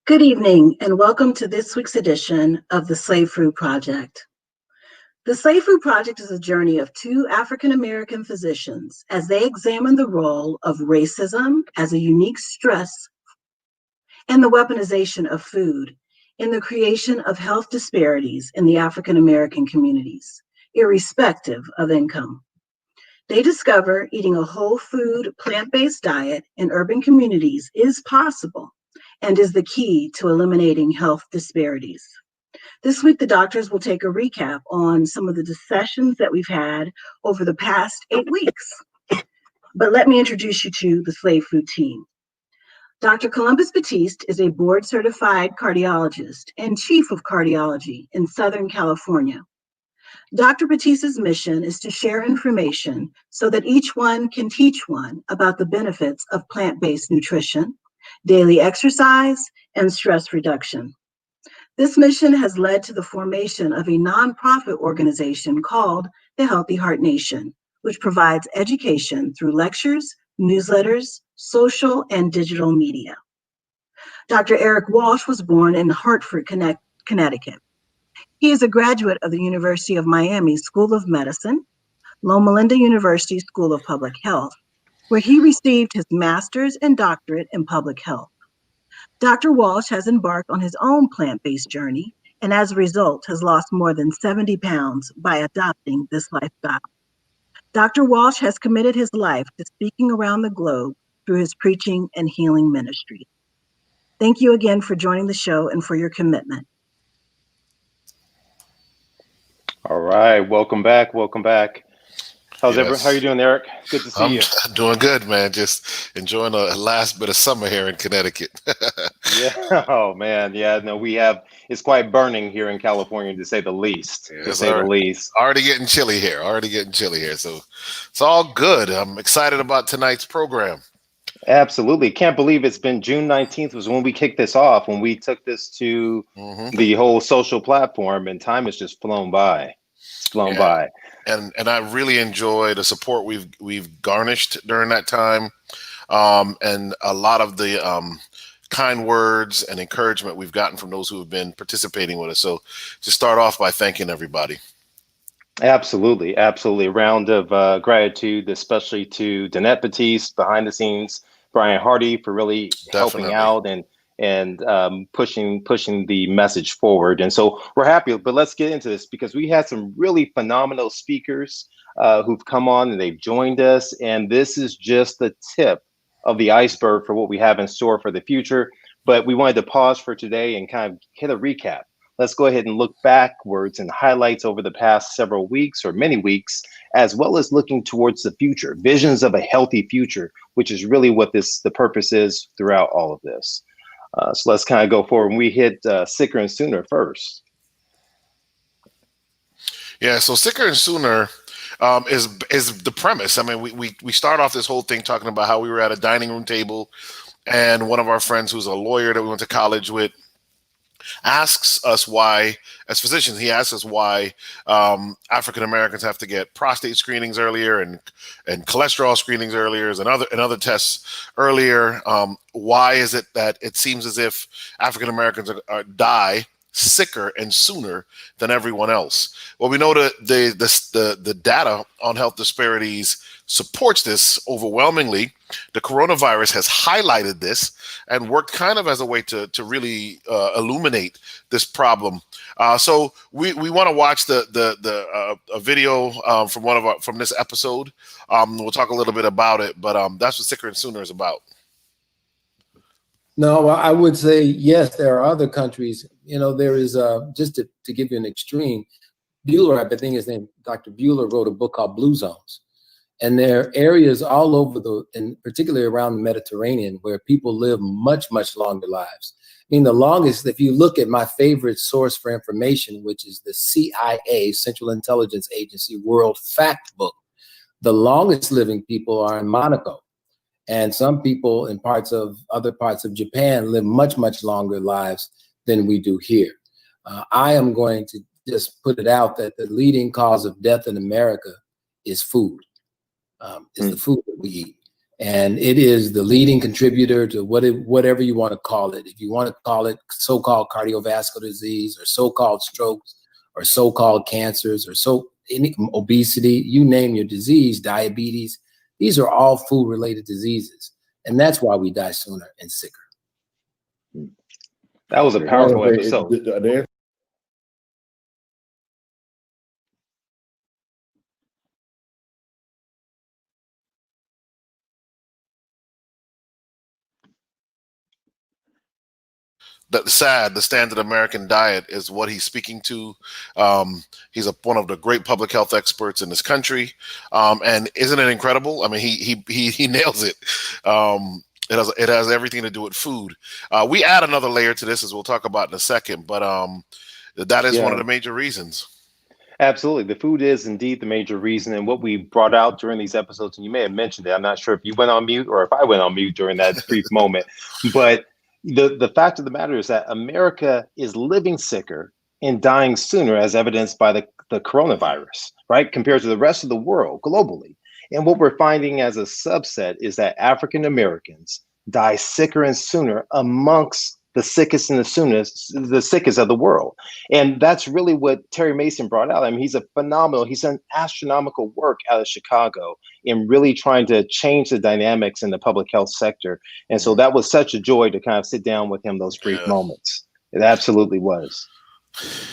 Good evening, and welcome to this week's edition of the Slave Fruit Project. The Slave Fruit Project is a journey of two African American physicians as they examine the role of racism as a unique stress and the weaponization of food in the creation of health disparities in the African American communities, irrespective of income. They discover eating a whole food, plant-based diet in urban communities is possible and is the key to eliminating health disparities. This week, the doctors will take a recap on some of the sessions that we've had over the past 8 weeks. But let me introduce you to the Slave Food team. Dr. Columbus Batiste is a board-certified cardiologist and chief of cardiology in Southern California. Dr. Batiste's mission is to share information so that each one can teach one about the benefits of plant-based nutrition, daily exercise, and stress reduction. This mission has led to the formation of a nonprofit organization called the Healthy Heart Nation, which provides education through lectures, newsletters, social, and digital media. Dr. Eric Walsh was born in Hartford, Connecticut. He is a graduate of the University of Miami School of Medicine, Loma Linda University School of Public Health, where he received his master's and doctorate in public health. Dr. Walsh has embarked on his own plant-based journey and as a result has lost more than 70 pounds by adopting this lifestyle. Dr. Walsh has committed his life to speaking around the globe through his preaching and healing ministry. Thank you again for joining the show and for your commitment. All right, welcome back. Welcome back. How are you doing, Eric? Good to see you. I'm doing good, man. Just enjoying the last bit of summer here in Connecticut. Yeah. Oh man. Yeah. No, it's quite burning here in California, to say the least. Already getting chilly here. So it's all good. I'm excited about tonight's program. Absolutely. Can't believe it's been June 19th was when we kicked this off, when we took this to the whole social platform, and time has just flown by. It's flown by. And I really enjoy the support we've garnished during that time, and a lot of the kind words and encouragement we've gotten from those who have been participating with us. So to start off by thanking everybody. Absolutely. A round of gratitude, especially to Danette Batiste behind the scenes, Brian Hardy for really helping out and pushing the message forward. And so we're happy, but let's get into this because we had some really phenomenal speakers who've come on and they've joined us. And this is just the tip of the iceberg for what we have in store for the future. But we wanted to pause for today and kind of hit a recap. Let's go ahead and look backwards and highlights over the past several weeks or many weeks, as well as looking towards the future, visions of a healthy future, which is really what the purpose is throughout all of this. So let's kind of go forward. And we hit Sicker and Sooner first. Yeah, so Sicker and Sooner is the premise. I mean, we start off this whole thing talking about how we were at a dining room table, and one of our friends who's a lawyer that we went to college with asks us why, as physicians, he asks us why African Americans have to get prostate screenings earlier and cholesterol screenings earlier and other tests earlier. Why is it that it seems as if African Americans die sicker and sooner than everyone else? Well, we know that the data on health disparities supports this overwhelmingly. The coronavirus has highlighted this and worked kind of as a way to really illuminate this problem. So we want to watch a video from this episode. We'll talk a little bit about it, but that's what Sicker and Sooner is about. No, I would say yes. There are other countries. There is just to give you an extreme. Bueller, I think his name, Dr. Bueller, wrote a book called Blue Zones. And there are areas all over and particularly around the Mediterranean, where people live much, much longer lives. I mean, the longest, if you look at my favorite source for information, which is the CIA, Central Intelligence Agency World Fact Book, the longest living people are in Monaco. And some people in other parts of Japan live much, much longer lives than we do here. I am going to just put it out that the leading cause of death in America is food. Is the food that we eat. And it is the leading contributor to whatever you want to call it. If you want to call it so-called cardiovascular disease or so-called strokes or so-called cancers or any obesity, you name your disease, diabetes, these are all food-related diseases. And that's why we die sooner and sicker. That was a powerful episode. The standard American diet is what he's speaking to. He's one of the great public health experts in this country, and isn't it incredible? I mean, he nails it. It has everything to do with food. We add another layer to this, as we'll talk about in a second, but that is one of the major reasons. Absolutely. The food is indeed the major reason. And what we brought out during these episodes, and you may have mentioned it, I'm not sure if you went on mute or if I went on mute during that brief moment, but the fact of the matter is that America is living sicker and dying sooner, as evidenced by the coronavirus, right, compared to the rest of the world globally. And what we're finding as a subset is that African Americans die sicker and sooner amongst the sickest and the sickest of the world. And that's really what Terry Mason brought out. I mean, he's done astronomical work out of Chicago in really trying to change the dynamics in the public health sector. And so that was such a joy to kind of sit down with him those brief moments. It absolutely was.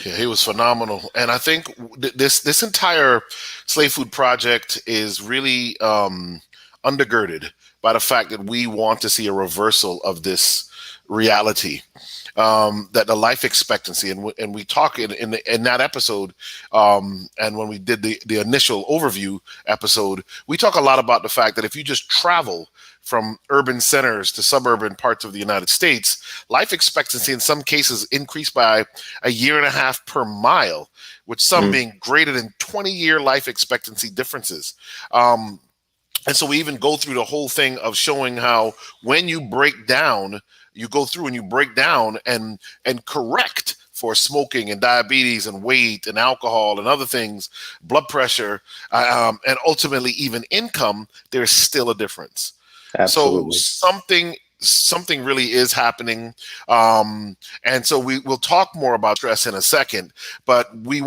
Yeah, he was phenomenal. And I think this entire Slave Food Project is really undergirded by the fact that we want to see a reversal of this reality, that the life expectancy, and we talk in that episode, and when we did the initial overview episode, we talk a lot about the fact that if you just travel from urban centers to suburban parts of the United States, life expectancy in some cases increased by 1.5 years per mile, with some being greater than 20-year life expectancy differences. And so we even go through the whole thing of showing how when you break down, you go through and you break down and correct for smoking and diabetes and weight and alcohol and other things, blood pressure, and ultimately even income, there's still a difference. Absolutely. So something really is happening. And so we'll talk more about stress in a second, but we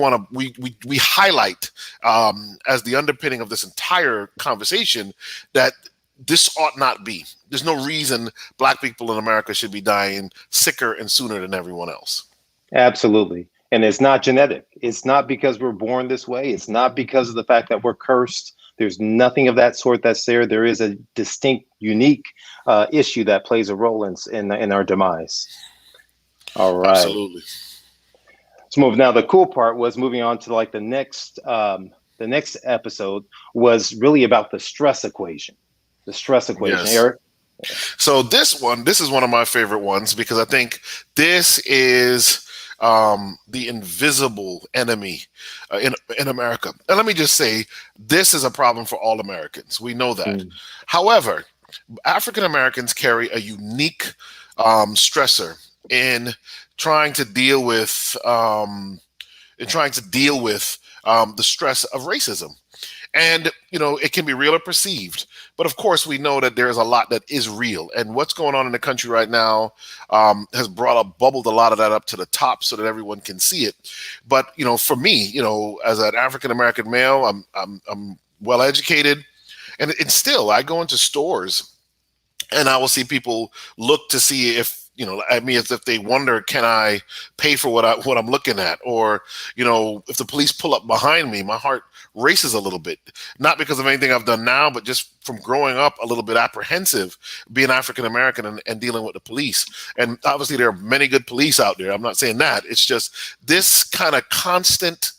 highlight as the underpinning of this entire conversation that this ought not be. There's no reason Black people in America should be dying sicker and sooner than everyone else. Absolutely. And it's not genetic. It's not because we're born this way. It's not because of the fact that we're cursed. There's nothing of that sort that's there. There is a distinct, unique issue that plays a role in our demise. All right. Absolutely. So move now. The cool part was moving on to like the next episode was really about the stress equation. The stress equation. Yes. Eric? So this is one of my favorite ones because I think this is the invisible enemy in America. And let me just say, this is a problem for all Americans. We know that. However, African Americans carry a unique stressor in trying to deal with the stress of racism. And, it can be real or perceived. But of course, we know that there's a lot that is real. And what's going on in the country right now has bubbled a lot of that up to the top so that everyone can see it. But, for me, as an African-American male, I'm well educated. And still, I go into stores and I will see people look to see if, at me as if they wonder, can I pay for what I'm looking at? Or, if the police pull up behind me, my heart races a little bit, not because of anything I've done now, but just from growing up a little bit apprehensive, being African-American and dealing with the police. And obviously there are many good police out there. I'm not saying that. It's just this kind of constant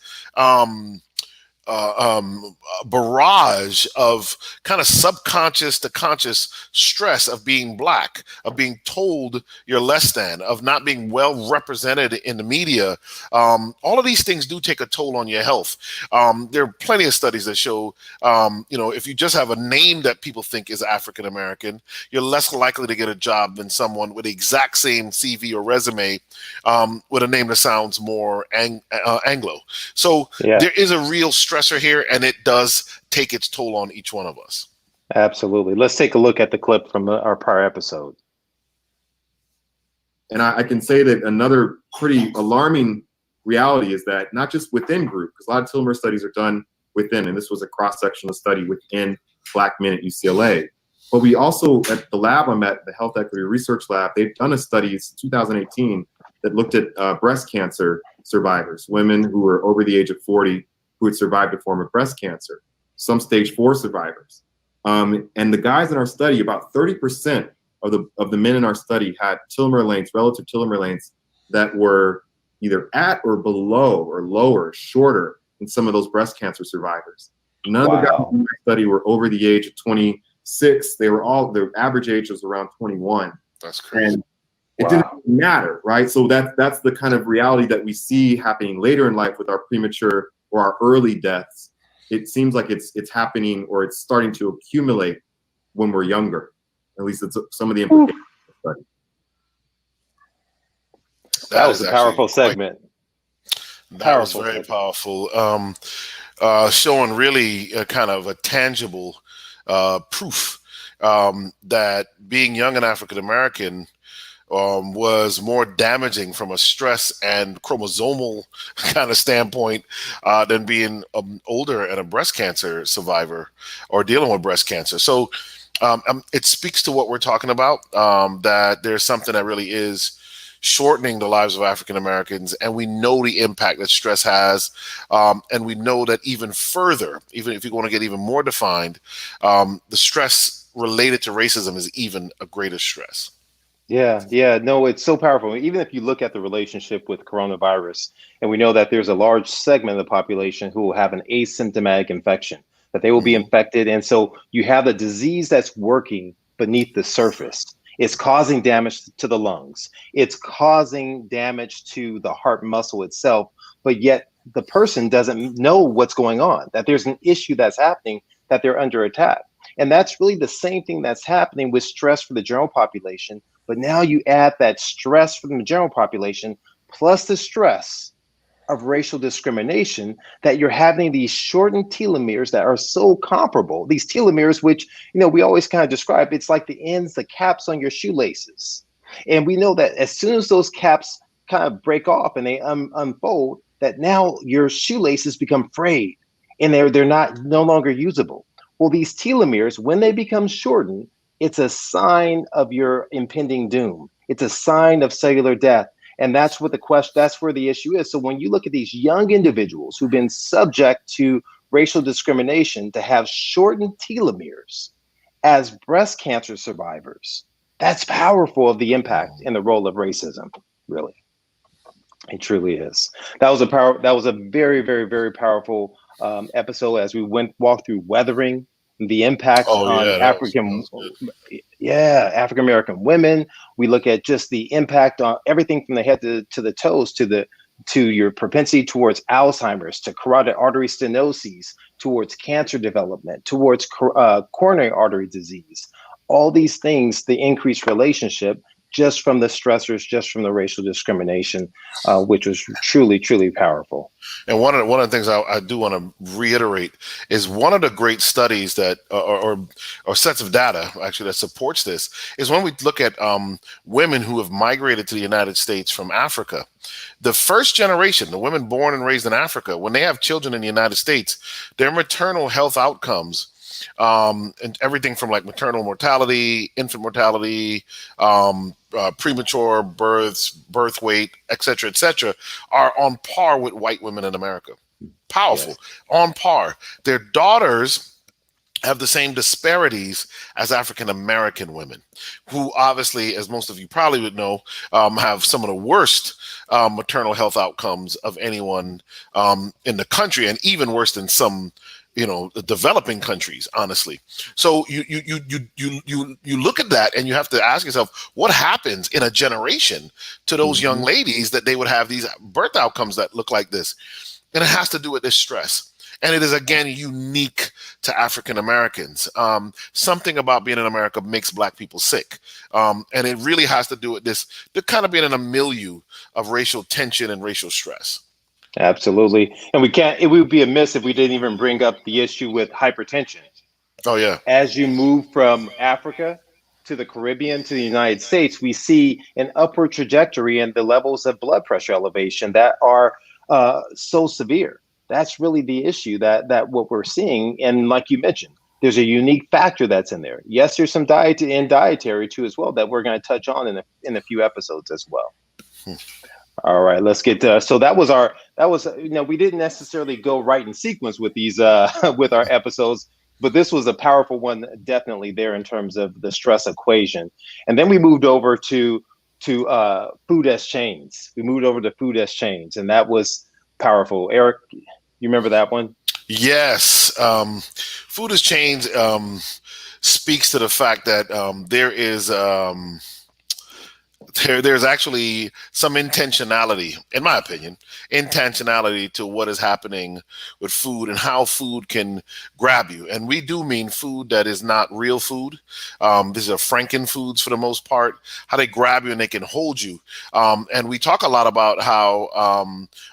barrage of kind of subconscious to conscious stress of being Black, of being told you're less than, of not being well represented in the media. All of these things do take a toll on your health. There are plenty of studies that show, if you just have a name that people think is African American, you're less likely to get a job than someone with the exact same CV or resume with a name that sounds more Anglo. So there is a real stressor here, and it does take its toll on each one of us. Absolutely. Let's take a look at the clip from our prior episode. And I can say that another pretty alarming reality is that not just within group, because a lot of telomere studies are done within, and this was a cross-sectional study within Black men at UCLA. But we also, at the lab I'm at, the Health Equity Research Lab, they've done a study since 2018 that looked at breast cancer survivors, women who were over the age of 40 who had survived a form of breast cancer, some stage 4 survivors. And the guys in our study, about 30% of the men in our study had telomere lengths, relative telomere lengths that were either at or below or lower, shorter than some of those breast cancer survivors. None of the guys in my study were over the age of 26. They were all, their average age was around 21. That's crazy. And it didn't matter, right? So that's the kind of reality that we see happening later in life with our premature or our early deaths. It seems like it's happening, or it's starting to accumulate when we're younger. At least it's some of the implications of the study. That was a powerful segment. That was very powerful. Showing really kind of a tangible proof that being young and African American was more damaging from a stress and chromosomal kind of standpoint than being older and a breast cancer survivor or dealing with breast cancer. So it speaks to what we're talking about, that there's something that really is shortening the lives of African Americans, and we know the impact that stress has, and we know that even further, even if you want to get even more defined, the stress related to racism is even a greater stress. Yeah, no, it's so powerful. Even if you look at the relationship with coronavirus, and we know that there's a large segment of the population who will have an asymptomatic infection, that they will be infected. And so you have a disease that's working beneath the surface. It's causing damage to the lungs. It's causing damage to the heart muscle itself, but yet the person doesn't know what's going on, that there's an issue that's happening, that they're under attack. And that's really the same thing that's happening with stress for the general population. But now you add that stress from the general population plus the stress of racial discrimination, that you're having these shortened telomeres that are so comparable. These telomeres, which, we always kind of describe, it's like the ends, the caps on your shoelaces. And we know that as soon as those caps kind of break off and they unfold, that now your shoelaces become frayed and they're no longer usable. Well, these telomeres, when they become shortened, it's a sign of your impending doom. It's a sign of cellular death. And that's what that's where the issue is. So when you look at these young individuals who've been subject to racial discrimination to have shortened telomeres as breast cancer survivors, that's powerful of the impact and the role of racism, really. It truly is. That was a very, very, very powerful episode as we walked through weathering, the impact on African American women. We look at just the impact on everything from the head to the toes, to your propensity towards Alzheimer's, to carotid artery stenoses, towards cancer development, towards coronary artery disease. All these things, the increased relationship just from the stressors, just from the racial discrimination, which was truly, truly powerful. And one of the things I do want to reiterate is one of the great studies that, or sets of data actually that supports this, is when we look at women who have migrated to the United States from Africa. The first generation, the women born and raised in Africa, when they have children in the United States, their maternal health outcomes, and everything from like maternal mortality, infant mortality, premature births, birth weight, et cetera, are on par with white women in America. Powerful, yes. On par. Their daughters have the same disparities as African American women, who obviously, as most of you probably would know, have some of the worst maternal health outcomes of anyone in the country, and even worse than some developing countries, honestly. So you look at that and you have to ask yourself, what happens in a generation to those young ladies that they would have these birth outcomes that look like this? And it has to do with this stress. And it is, again, unique to African Americans. Something about being in America makes Black people sick. And it really has to do with this, they're kind of being in a milieu of racial tension and racial stress. Absolutely. And it would be amiss if we didn't even bring up the issue with hypertension. Oh yeah. As you move from Africa to the Caribbean to the United States, we see an upward trajectory in the levels of blood pressure elevation that are so severe. That's really the issue that what we're seeing. And like you mentioned, there's a unique factor that's in there. Yes, there's some dietary too as well that we're going to touch on in a few episodes as well. All right, let's get so that was we didn't necessarily go right in sequence with these with our episodes, but this was a powerful one definitely there in terms of the stress equation. And then we moved over to food as chains. We moved over to food as chains, and that was powerful. Eric, you remember that one? Yes. Food as chains speaks to the fact that there's actually some intentionality, in my opinion, to what is happening with food and how food can grab you. And we do mean food that is not real food. These are Franken foods for the most part, how they grab you and they can hold you. And we talk a lot about how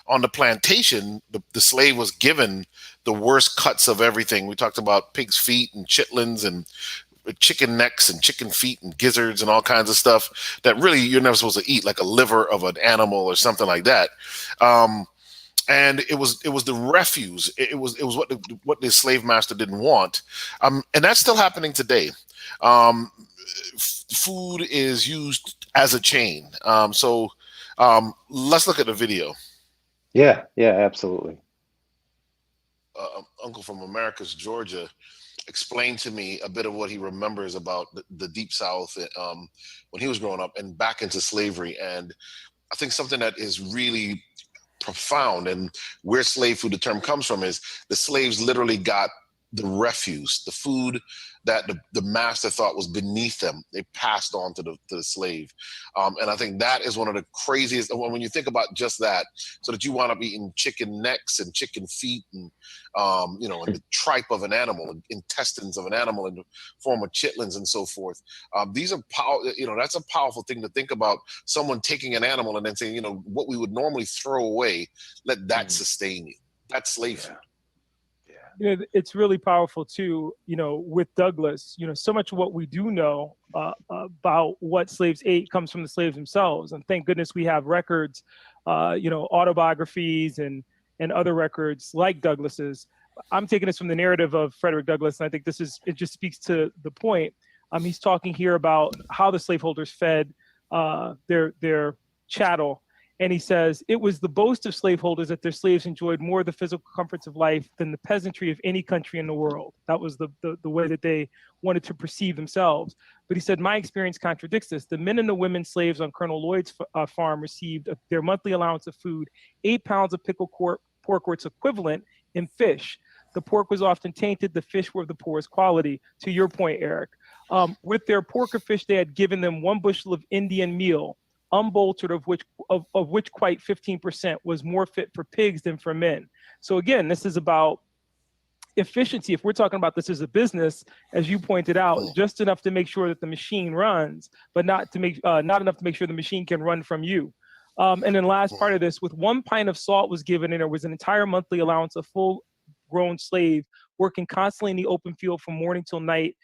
on the plantation, the slave was given the worst cuts of everything. We talked about pig's feet and chitlins and chicken necks and chicken feet and gizzards and all kinds of stuff that really you're never supposed to eat, like a liver of an animal or something like that. And it was the refuse. It was what the slave master didn't want, and that's still happening today. Food is used as a chain. So let's look at the video. Yeah, absolutely. Uncle from Americus, Georgia, explained to me a bit of what he remembers about the Deep South when he was growing up and back into slavery. And I think something that is really profound and where slave food, the term comes from, is the slaves literally got the refuse, the food that the master thought was beneath them. They passed on to the slave. And I think that is one of the craziest, when you think about just that, so that you wind up eating chicken necks and chicken feet and, and the tripe of an animal, and intestines of an animal in the form of chitlins and so forth. These are that's a powerful thing to think about, someone taking an animal and then saying, what we would normally throw away, let that sustain you. That's slave food. It's really powerful too, with Douglas, so much of what we do know about what slaves ate comes from the slaves themselves. And thank goodness we have records, autobiographies and other records like Douglas's. I'm taking this from the narrative of Frederick Douglass, and I think it just speaks to the point. He's talking here about how the slaveholders fed their chattel. And he says, it was the boast of slaveholders that their slaves enjoyed more of the physical comforts of life than the peasantry of any country in the world. That was the way that they wanted to perceive themselves. But he said, my experience contradicts this. The men and the women slaves on Colonel Lloyd's farm received their monthly allowance of food, 8 pounds of pickled pork or its equivalent in fish. The pork was often tainted. The fish were of the poorest quality. To your point, Eric, with their pork or fish, they had given them 1 bushel of Indian meal, unboltered, of which quite 15% was more fit for pigs than for men. So again, this is about efficiency. If we're talking about this as a business, as you pointed out, just enough to make sure that the machine runs, but not enough to make sure the machine can run from you. And then last part of this, with 1 pint of salt was given, and there was an entire monthly allowance of full-grown slave working constantly in the open field from morning till night,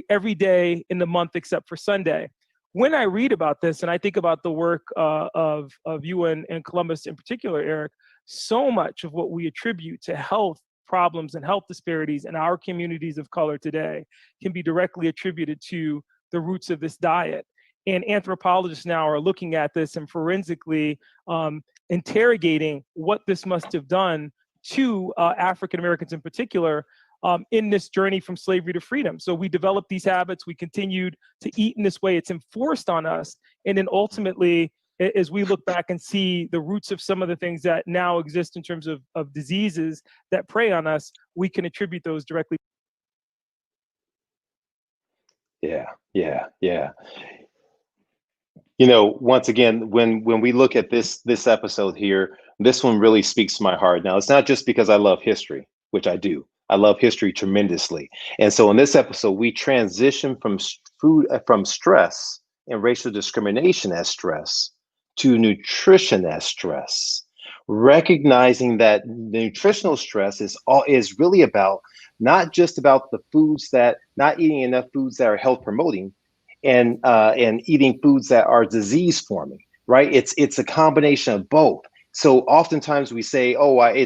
every day in the month except for Sunday. When I read about this, and I think about the work of you and Columbus in particular, Eric, so much of what we attribute to health problems and health disparities in our communities of color today can be directly attributed to the roots of this diet. And anthropologists now are looking at this and forensically interrogating what this must have done to African Americans in particular, in this journey from slavery to freedom. So we developed these habits, we continued to eat in this way, it's enforced on us. And then ultimately, as we look back and see the roots of some of the things that now exist in terms of diseases that prey on us, we can attribute those directly. Yeah. Once again, when we look at this episode here, this one really speaks to my heart. Now, it's not just because I love history, which I do. I love history tremendously. And so in this episode, we transition from stress and racial discrimination as stress to nutrition as stress, recognizing that nutritional stress is really about not just about the foods that not eating enough foods that are health promoting and eating foods that are disease forming, right? It's a combination of both. So oftentimes we say, oh, I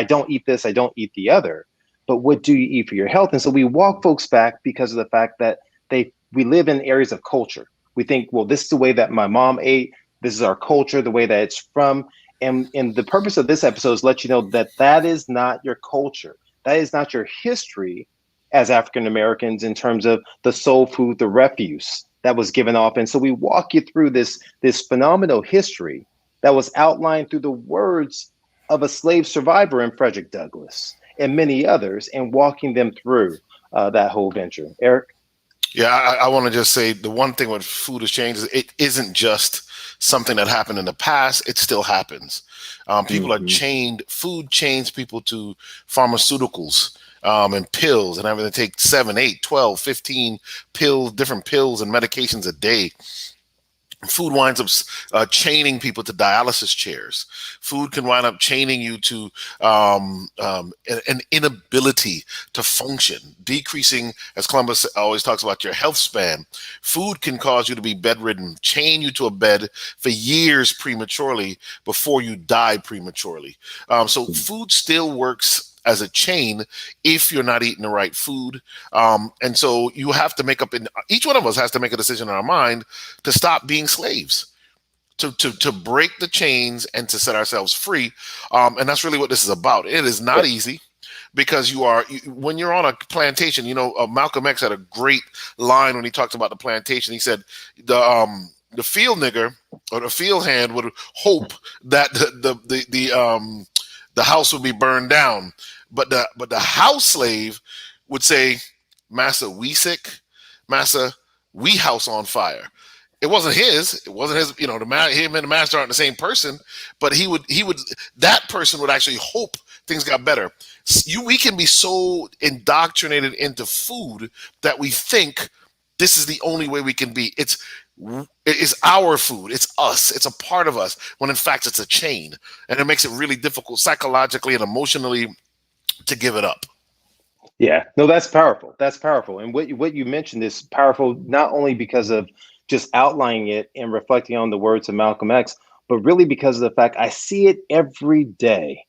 don't eat this, I don't eat the other. But what do you eat for your health? And so we walk folks back because of the fact that we live in areas of culture. We think, well, this is the way that my mom ate. This is our culture, the way that it's from. And the purpose of this episode is let you know that that is not your culture. That is not your history as African Americans in terms of the soul food, the refuse that was given off. And so we walk you through this phenomenal history that was outlined through the words of a slave survivor in Frederick Douglass and many others, and walking them through that whole venture. Eric? Yeah, I want to just say the one thing with food has changed is it isn't just something that happened in the past, it still happens. People are chained, food chains people to pharmaceuticals and pills and having to take 7, 8, 12, 15 pills, different pills and medications a day. Food winds up chaining people to dialysis chairs. Food can wind up chaining you to an inability to function, decreasing, as Columbus always talks about, your health span. Food can cause you to be bedridden, chain you to a bed for years prematurely before you die prematurely. So food still works as a chain if you're not eating the right food. And so you have to make up, each one of us has to make a decision in our mind to stop being slaves, to break the chains and to set ourselves free. And that's really what this is about. It is not easy because when you're on a plantation, Malcolm X had a great line when he talked about the plantation. He said, the field nigger or the field hand would hope that the house would be burned down, but the house slave would say, "Massa, we sick. Massa, we house on fire." It wasn't his. Him and the master aren't the same person, but that person would actually hope things got better. We can be so indoctrinated into food that we think this is the only way we can be. It is our food. It's us. It's a part of us. When in fact, it's a chain, and it makes it really difficult psychologically and emotionally to give it up. Yeah, no, that's powerful. That's powerful. And what you mentioned is powerful, not only because of just outlining it and reflecting on the words of Malcolm X, but really because of the fact I see it every day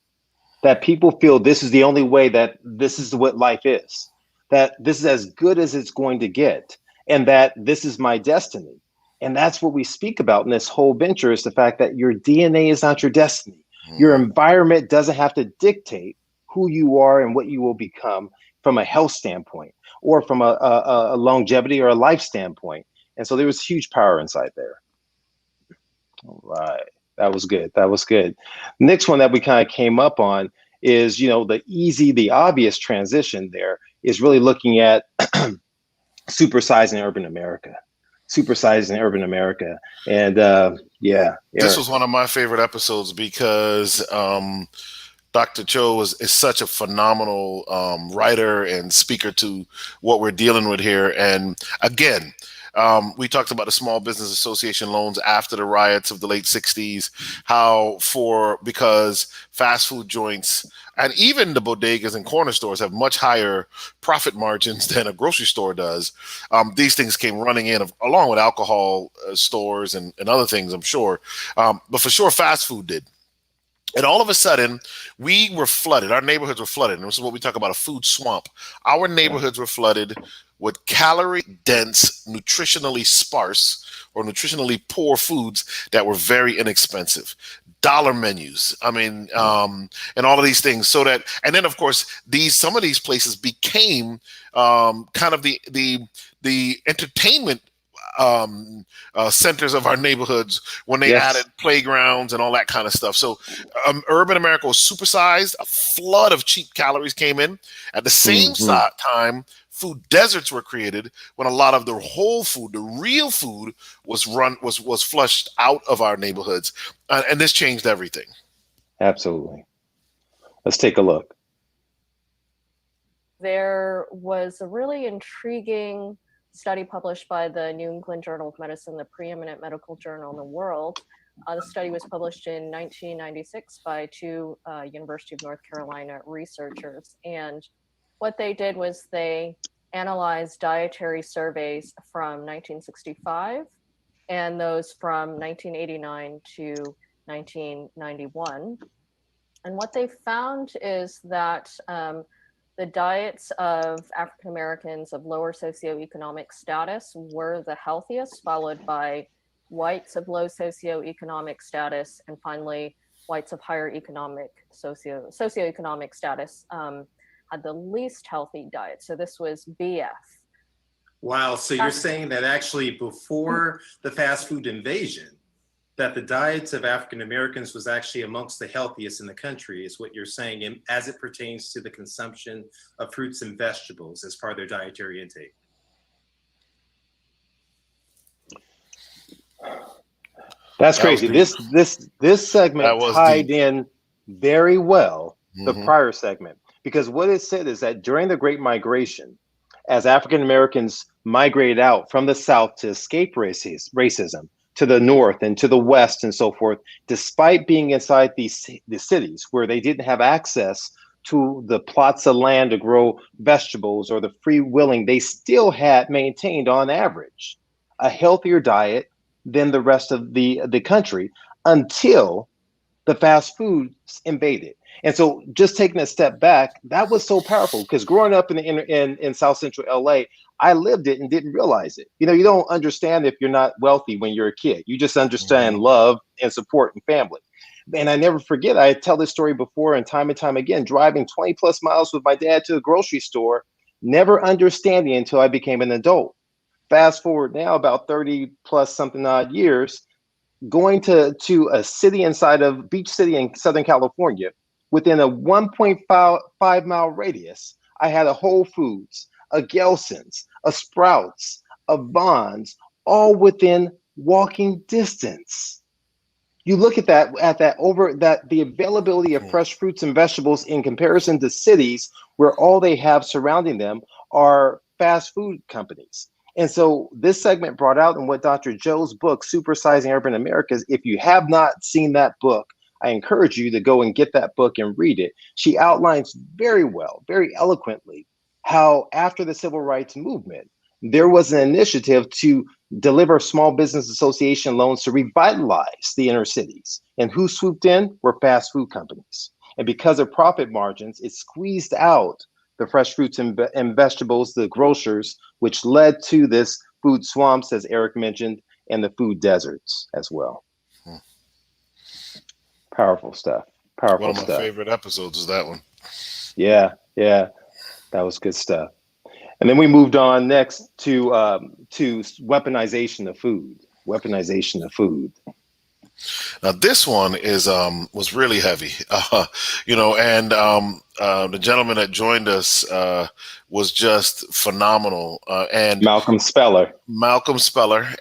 that people feel this is the only way, that this is what life is, that this is as good as it's going to get, and that this is my destiny. And that's what we speak about in this whole venture, is the fact that your DNA is not your destiny. Your environment doesn't have to dictate who you are and what you will become from a health standpoint or from a longevity or a life standpoint. And so there was huge power inside there. All right. That was good. That was good. Next one that we kind of came up on is, the obvious transition there is really looking at supersizing urban America. Supersizing urban America. And This was one of my favorite episodes because Dr. Cho is such a phenomenal writer and speaker to what we're dealing with here. And again, we talked about the Small Business Association loans after the riots of the late 60s, because fast food joints and even the bodegas and corner stores have much higher profit margins than a grocery store does. These things came running in along with alcohol stores and other things, I'm sure. But for sure, fast food did. And all of a sudden, we were flooded. Our neighborhoods were flooded. And this is what we talk about, a food swamp. Our neighborhoods were flooded with calorie-dense, nutritionally sparse, or nutritionally poor foods that were very inexpensive. Dollar menus, and all of these things. And then of course, some of these places became kind of the entertainment centers of our neighborhoods when they added playgrounds and all that kind of stuff. So urban America was supersized. A flood of cheap calories came in. At the same time, food deserts were created when a lot of the whole food, the real food, was flushed out of our neighborhoods, and this changed everything. Absolutely. Let's take a look. There was a really intriguing study published by the New England Journal of Medicine, the preeminent medical journal in the world, The study was published in 1996 by two University of North Carolina researchers. And what they did was they analyzed dietary surveys from 1965 and those from 1989 to 1991. And what they found is that the diets of African Americans of lower socioeconomic status were the healthiest, followed by whites of low socioeconomic status, and finally whites of higher socioeconomic status had the least healthy diet. So this was BF. Wow, so you're saying that actually before the fast food invasion, that the diets of African Americans was actually amongst the healthiest in the country, is what you're saying, and as it pertains to the consumption of fruits and vegetables as part of their dietary intake. That's crazy. This segment tied in very well the prior segment, because what it said is that during the Great Migration, as African Americans migrated out from the South to escape racism, to the North and to the West and so forth, despite being inside the cities where they didn't have access to the plots of land to grow vegetables or the free willing, they still had maintained on average a healthier diet than the rest of the country until the fast foods invaded. And so just taking a step back, that was so powerful, because growing up in South Central LA, I lived it and didn't realize it. You know, you don't understand if you're not wealthy when you're a kid. You just understand love and support and family. And I never forget, I tell this story before and time again, driving 20 plus miles with my dad to the grocery store, never understanding until I became an adult. Fast forward now about 30 plus something odd years, going to a city inside of Beach City in Southern California, within a 1.5 mile radius, I had a Whole Foods, a Gelson's, a Sprouts, a Vons, all within walking distance. You look at the availability of fresh fruits and vegetables in comparison to cities where all they have surrounding them are fast food companies. And so this segment brought out in what Dr. Joe's book, Supersizing Urban Americas, if you have not seen that book, I encourage you to go and get that book and read it. She outlines very well, very eloquently, how after the Civil Rights Movement, there was an initiative to deliver small business association loans to revitalize the inner cities. And who swooped in were fast food companies. And because of profit margins, it squeezed out the fresh fruits and vegetables, the grocers, which led to this food swamps, as Eric mentioned, and the food deserts as well. Powerful stuff. Powerful stuff. One of my stuff. favorite episodes is that one. Yeah, that was good stuff. And then we moved on next to weaponization of food. Weaponization of food. Now this one is was really heavy, and the gentleman that joined us was just phenomenal. And Malcolm Speller,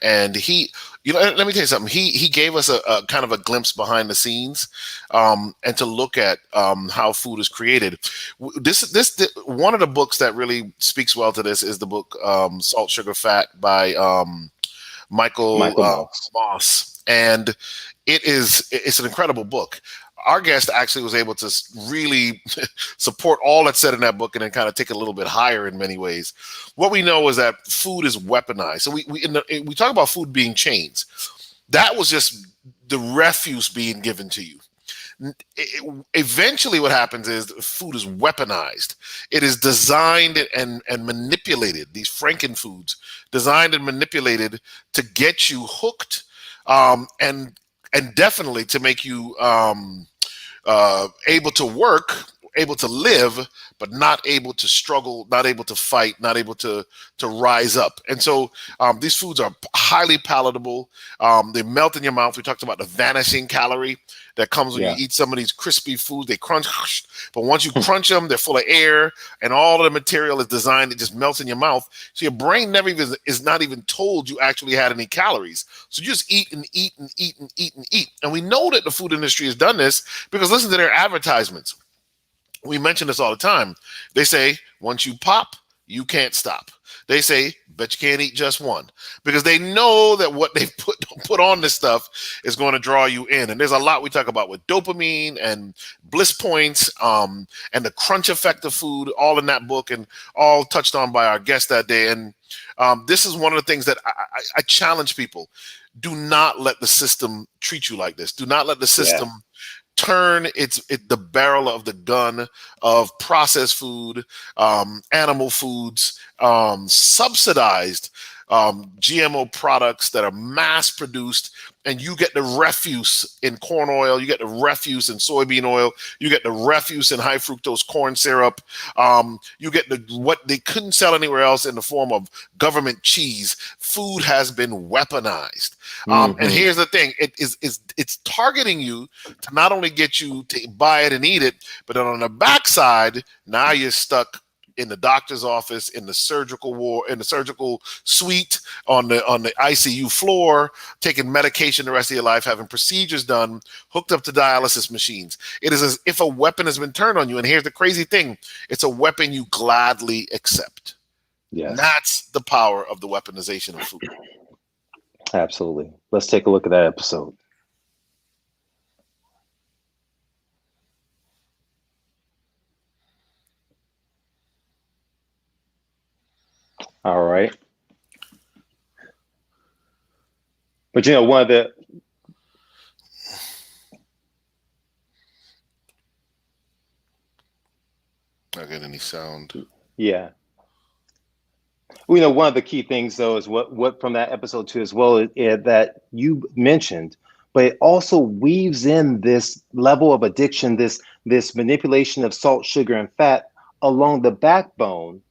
and he, let me tell you something. He gave us a kind of a glimpse behind the scenes, and to look at how food is created. This one of the books that really speaks well to this is the book Salt, Sugar, Fat by Michael Moss, and it's an incredible book. Our guest actually was able to really support all that's said in that book and then kind of take it a little bit higher in many ways. What we know is that food is weaponized. So we talk about food being chains. That was just the refuse being given to you. Eventually what happens is food is weaponized. It is designed and manipulated. These frankenfoods designed and manipulated to get you hooked, and definitely to make you able to work, able to live, but not able to struggle, not able to fight, not able to rise up. And so these foods are highly palatable. They melt in your mouth. We talked about the vanishing calorie that comes when you eat some of these crispy foods. They crunch, but once you crunch them, they're full of air, and all of the material is designed, it just melts in your mouth. So your brain never even is not even told you actually had any calories. So you just eat and eat and eat and eat and eat. And we know that the food industry has done this because listen to their advertisements. We mention this all the time. They say, once you pop, you can't stop. They say, but you can't eat just one, because they know that what they've put put on this stuff is going to draw you in. And there's a lot we talk about with dopamine and bliss points, and the crunch effect of food, all in that book and all touched on by our guest that day. And this is one of the things that I challenge people. Do not let the system treat you like this. Do not let the system turn the barrel of the gun of processed food, animal foods, subsidized GMO products that are mass produced, and you get the refuse in corn oil, you get the refuse in soybean oil, you get the refuse in high fructose corn syrup, you get what they couldn't sell anywhere else in the form of government cheese. Food has been weaponized. And here's the thing, it's targeting you to not only get you to buy it and eat it, but then on the backside, now you're stuck in the doctor's office, in the surgical ward, in the surgical suite, on the ICU floor, taking medication the rest of your life, having procedures done, hooked up to dialysis machines. It is as if a weapon has been turned on you. And here's the crazy thing. It's a weapon you gladly accept. Yes. That's the power of the weaponization of food. Absolutely. Let's take a look at that episode. All right. But one of the Not getting any sound. yeah. One of the key things though is what from that episode too as well is that you mentioned, but it also weaves in this level of addiction, this manipulation of salt, sugar, and fat along the backbone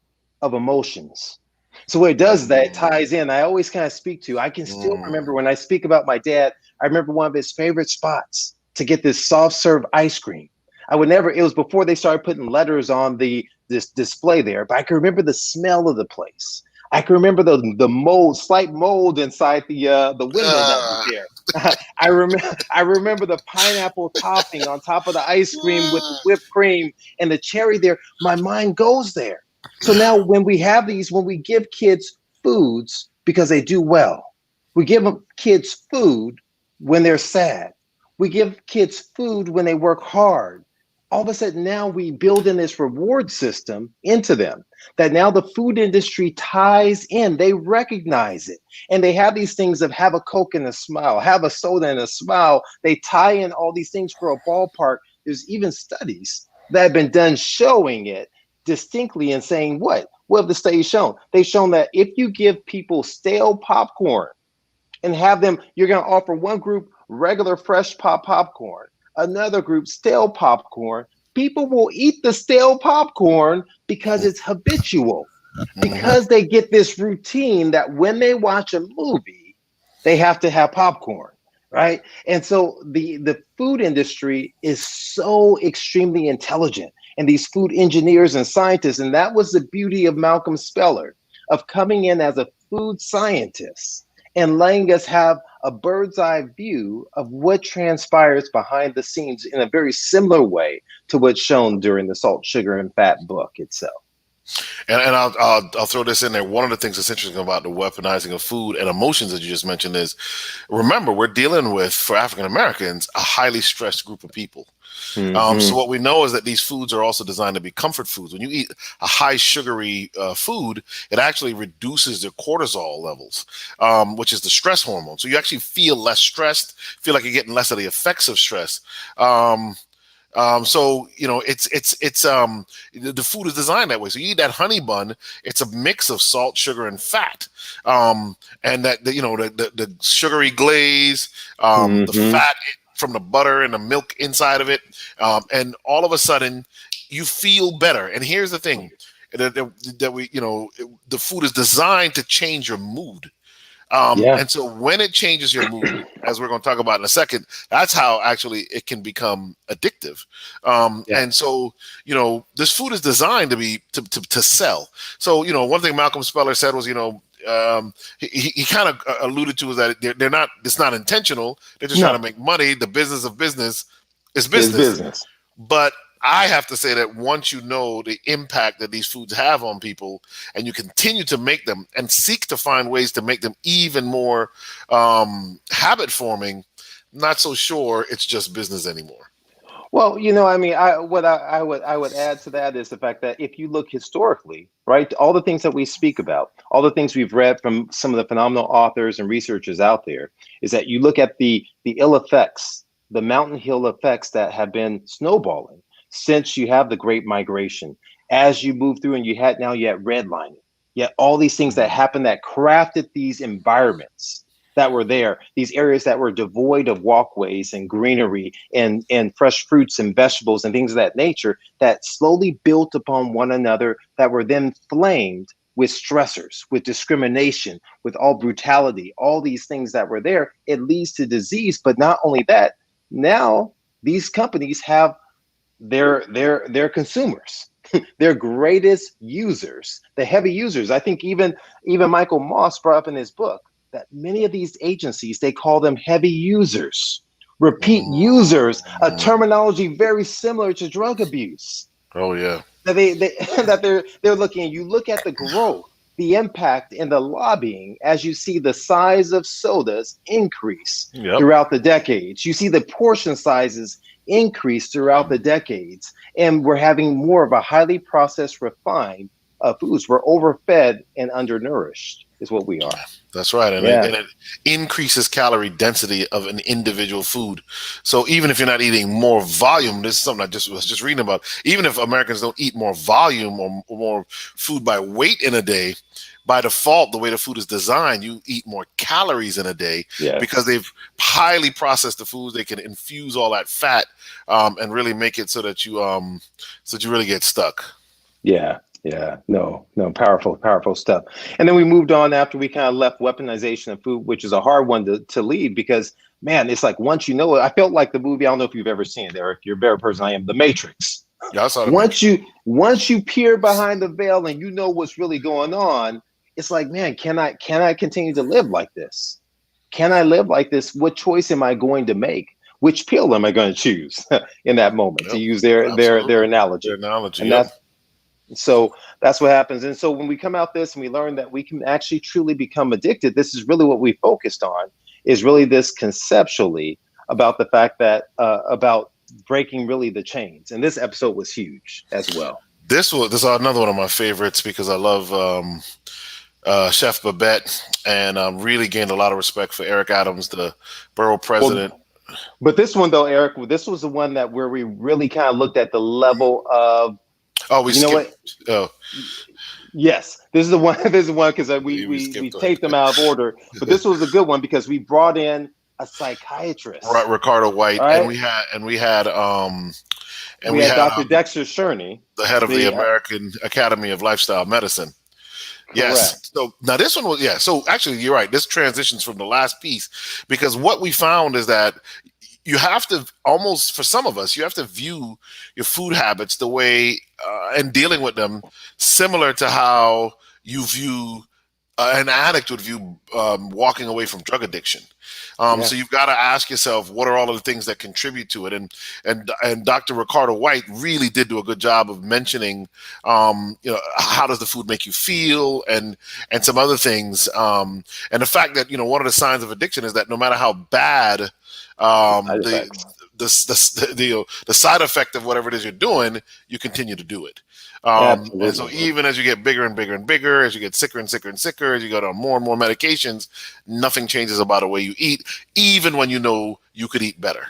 of emotions. So what it does is that it ties in. I always kind of speak to, I can still remember when I speak about my dad, I remember one of his favorite spots to get this soft serve ice cream. It was before they started putting letters on this display there, but I can remember the smell of the place. I can remember the mold, slight mold inside the window that was there. I remember the pineapple topping on top of the ice cream with the whipped cream and the cherry there. My mind goes there. So now when we give kids foods because they do well, we give kids food when they're sad, we give kids food when they work hard. All of a sudden now we build in this reward system into them that now the food industry ties in. They recognize it. And they have these things of have a Coke and a smile, have a soda and a smile. They tie in all these things for a ballpark. There's even studies that have been done showing it distinctly and saying what have the studies shown? They've shown that if you give people stale popcorn and have them, you're going to offer one group regular fresh popcorn, another group stale popcorn, people will eat the stale popcorn because it's habitual, because they get this routine that when they watch a movie, they have to have popcorn, right? And so the food industry is so extremely intelligent, and these food engineers and scientists, and that was the beauty of Malcolm Speller, of coming in as a food scientist and letting us have a bird's eye view of what transpires behind the scenes in a very similar way to what's shown during the Salt, Sugar, and Fat book itself. And I'll throw this in there. One of the things that's interesting about the weaponizing of food and emotions that you just mentioned is, remember, we're dealing with, for African Americans, a highly stressed group of people. So what we know is that these foods are also designed to be comfort foods. When you eat a high sugary food, it actually reduces their cortisol levels, which is the stress hormone. So you actually feel less stressed, feel like you're getting less of the effects of stress. So the food is designed that way. So you eat that honey bun, it's a mix of salt, sugar, and fat, and that the sugary glaze, the fat from the butter and the milk inside of it, and all of a sudden you feel better. And here's the thing, that we the food is designed to change your mood. And so when it changes your mood, as we're going to talk about in a second, that's how actually it can become addictive. And so, this food is designed to be to sell. So, one thing Malcolm Speller said was, he kind of alluded to is that it's not intentional. They're just trying to make money. The business of business is business. But I have to say that once you know the impact that these foods have on people, and you continue to make them and seek to find ways to make them even more habit forming, not so sure it's just business anymore. Well, I mean, I would add to that is the fact that if you look historically, right, all the things that we speak about, all the things we've read from some of the phenomenal authors and researchers out there, is that you look at the ill effects, the mountain hill effects that have been snowballing since you have the Great Migration. As you move through, and you had redlining, yet all these things that happened that crafted these environments that were there, these areas that were devoid of walkways and greenery and fresh fruits and vegetables and things of that nature, that slowly built upon one another, that were then flamed with stressors, with discrimination, with all brutality, all these things that were there. It leads to disease. But not only that, now these companies have their consumers, their greatest users, the heavy users. I think even Michael Moss brought up in his book that many of these agencies, they call them heavy users, repeat users, a terminology very similar to drug abuse. Oh yeah. That they're looking. You look at the growth, the impact, and the lobbying as you see the size of sodas increase throughout the decades. You see the portion sizes increase throughout the decades, and we're having more of a highly processed, refined foods. We're overfed and undernourished is what we are. That's right. And it increases calorie density of an individual food. So even if you're not eating more volume, this is something I was just reading about. Even if Americans don't eat more volume or more food by weight in a day, by default, the way the food is designed, you eat more calories in a day because they've highly processed the foods. They can infuse all that fat and really make it so that you really get stuck. Powerful stuff. And then we moved on after we kind of left weaponization of food, which is a hard one to lead because, man, it's like once you know it, I felt like the movie, I don't know if you've ever seen it, Eric, you're a better person than I am, The Matrix. Yeah, I saw The Matrix. Once you peer behind the veil and you know what's really going on, it's like, man, can I continue to live like this? Can I live like this? What choice am I going to make? Which pill am I going to choose in that moment, to use their analogy? And so that's what happens. And so when we come out this and we learn that we can actually truly become addicted, this is really what we focused on, is really this conceptually about the fact that about breaking really the chains. And this episode was huge as well. This is another one of my favorites because I love Chef Babette, and really gained a lot of respect for Eric Adams, the borough president. But this one though, Eric, this was the one where we really kind of looked at the level of yes, this is the one. This is the one because we taped them out of order. But this was a good one because we brought in a psychiatrist, right, Ricardo White, right? and we had Dr. Dexter Sherney, the head of the American Academy of Lifestyle Medicine. Yes. Correct. So now this one was So actually, you're right. This transitions from the last piece because what we found is that you have to almost, for some of us, you have to view your food habits the way and dealing with them similar to how you view an addict would view walking away from drug addiction. So you've got to ask yourself, what are all of the things that contribute to it? And Dr. Ricardo White really did do a good job of mentioning, how does the food make you feel and some other things. And the fact that, one of the signs of addiction is that no matter how bad the side effect of whatever it is you're doing, you continue to do it. And so even as you get bigger and bigger and bigger, as you get sicker and sicker and sicker, as you go on more and more medications, nothing changes about the way you eat, even when you know you could eat better.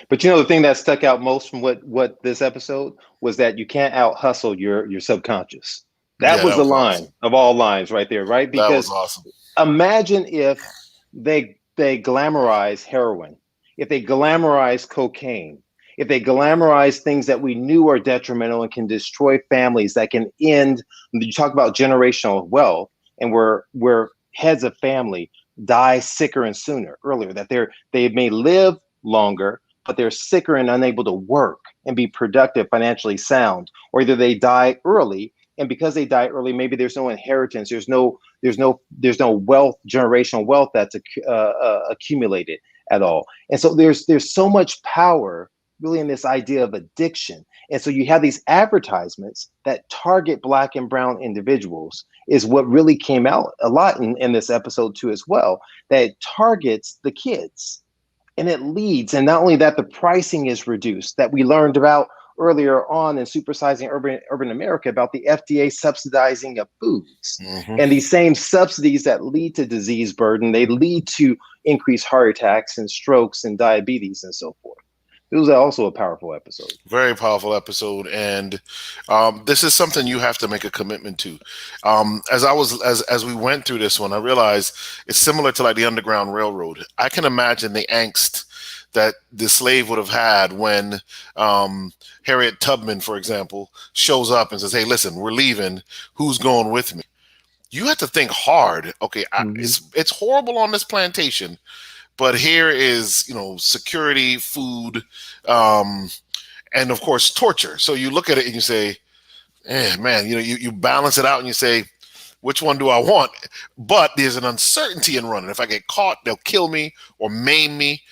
But the thing that stuck out most from what this episode was that you can't out hustle your subconscious. That was the line of all lines right there, right? Because that was awesome. Imagine if they glamorize heroin, if they glamorize cocaine, if they glamorize things that we knew are detrimental and can destroy families, that can end. You talk about generational wealth, and where heads of family die sicker and earlier, that they may live longer, but they're sicker and unable to work and be productive, financially sound, or either they die early, and because they die early, maybe there's no inheritance, there's no wealth, generational wealth that's accumulated at all. And so there's so much power really in this idea of addiction. And so you have these advertisements that target Black and brown individuals is what really came out a lot in this episode too as well, that it targets the kids. And it leads, and not only that, the pricing is reduced, that we learned about earlier on in Supersizing Urban America about the FDA subsidizing of foods. And these same subsidies that lead to disease burden, they lead to increased heart attacks and strokes and diabetes and so forth. It was also a powerful episode. Very powerful episode, and this is something you have to make a commitment to. As we went through this one, I realized it's similar to like the Underground Railroad. I can imagine the angst that the slave would have had when Harriet Tubman, for example, shows up and says, "Hey, listen, we're leaving. Who's going with me?" You have to think hard. Okay, it's horrible on this plantation, but here is, security, food, and of course torture. So you look at it and you say, man, you balance it out and you say, which one do I want? But there's an uncertainty in running. If I get caught, they'll kill me or maim me.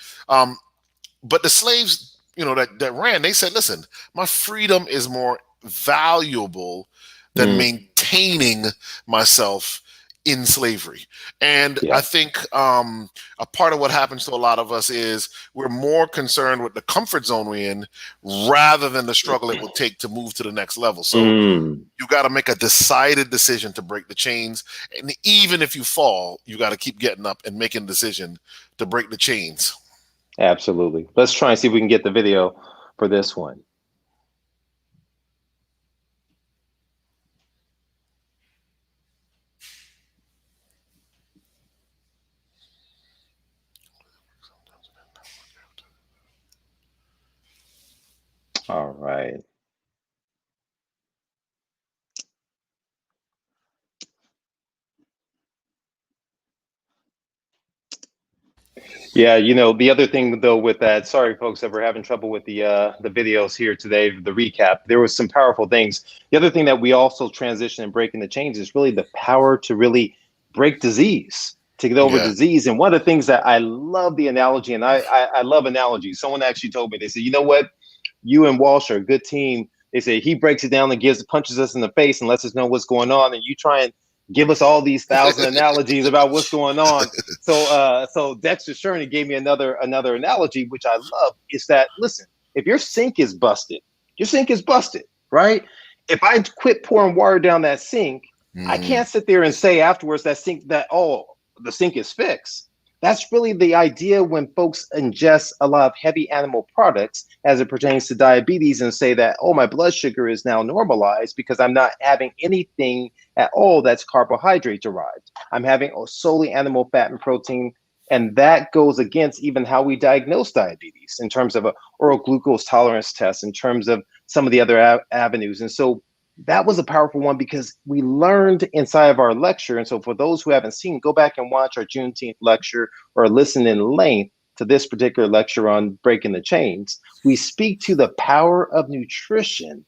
But the slaves, that ran, they said, listen, my freedom is more valuable than maintaining myself in slavery. And I think a part of what happens to a lot of us is we're more concerned with the comfort zone we're in rather than the struggle it will take to move to the next level. So you got to make a decided decision to break the chains. And even if you fall, you got to keep getting up and making a decision to break the chains. Absolutely. Let's try and see if we can get the video for this one. All right. Yeah, the other thing though with that, sorry folks that we're having trouble with the videos here today, the recap, there was some powerful things. The other thing that we also transition and breaking the chains is really the power to really break disease, to get over disease. And one of the things that I love the analogy, and I love analogies. Someone actually told me, they said, you know what, you and Walsh are a good team. They say he breaks it down and punches us in the face and lets us know what's going on, and you try and give us all these 1,000 analogies about what's going on. So Dexter Sherney gave me another analogy, which I love, is that, listen, if your sink is busted, right? If I quit pouring water down that sink, I can't sit there and say afterwards the sink is fixed. That's really the idea when folks ingest a lot of heavy animal products as it pertains to diabetes and say that, oh, my blood sugar is now normalized because I'm not having anything at all that's carbohydrate derived. I'm having solely animal fat and protein. And that goes against even how we diagnose diabetes in terms of an oral glucose tolerance test, in terms of some of the other avenues. And so that was a powerful one because we learned inside of our lecture. And so for those who haven't seen, go back and watch our Juneteenth lecture or listen in length to this particular lecture on breaking the chains. We speak to the power of nutrition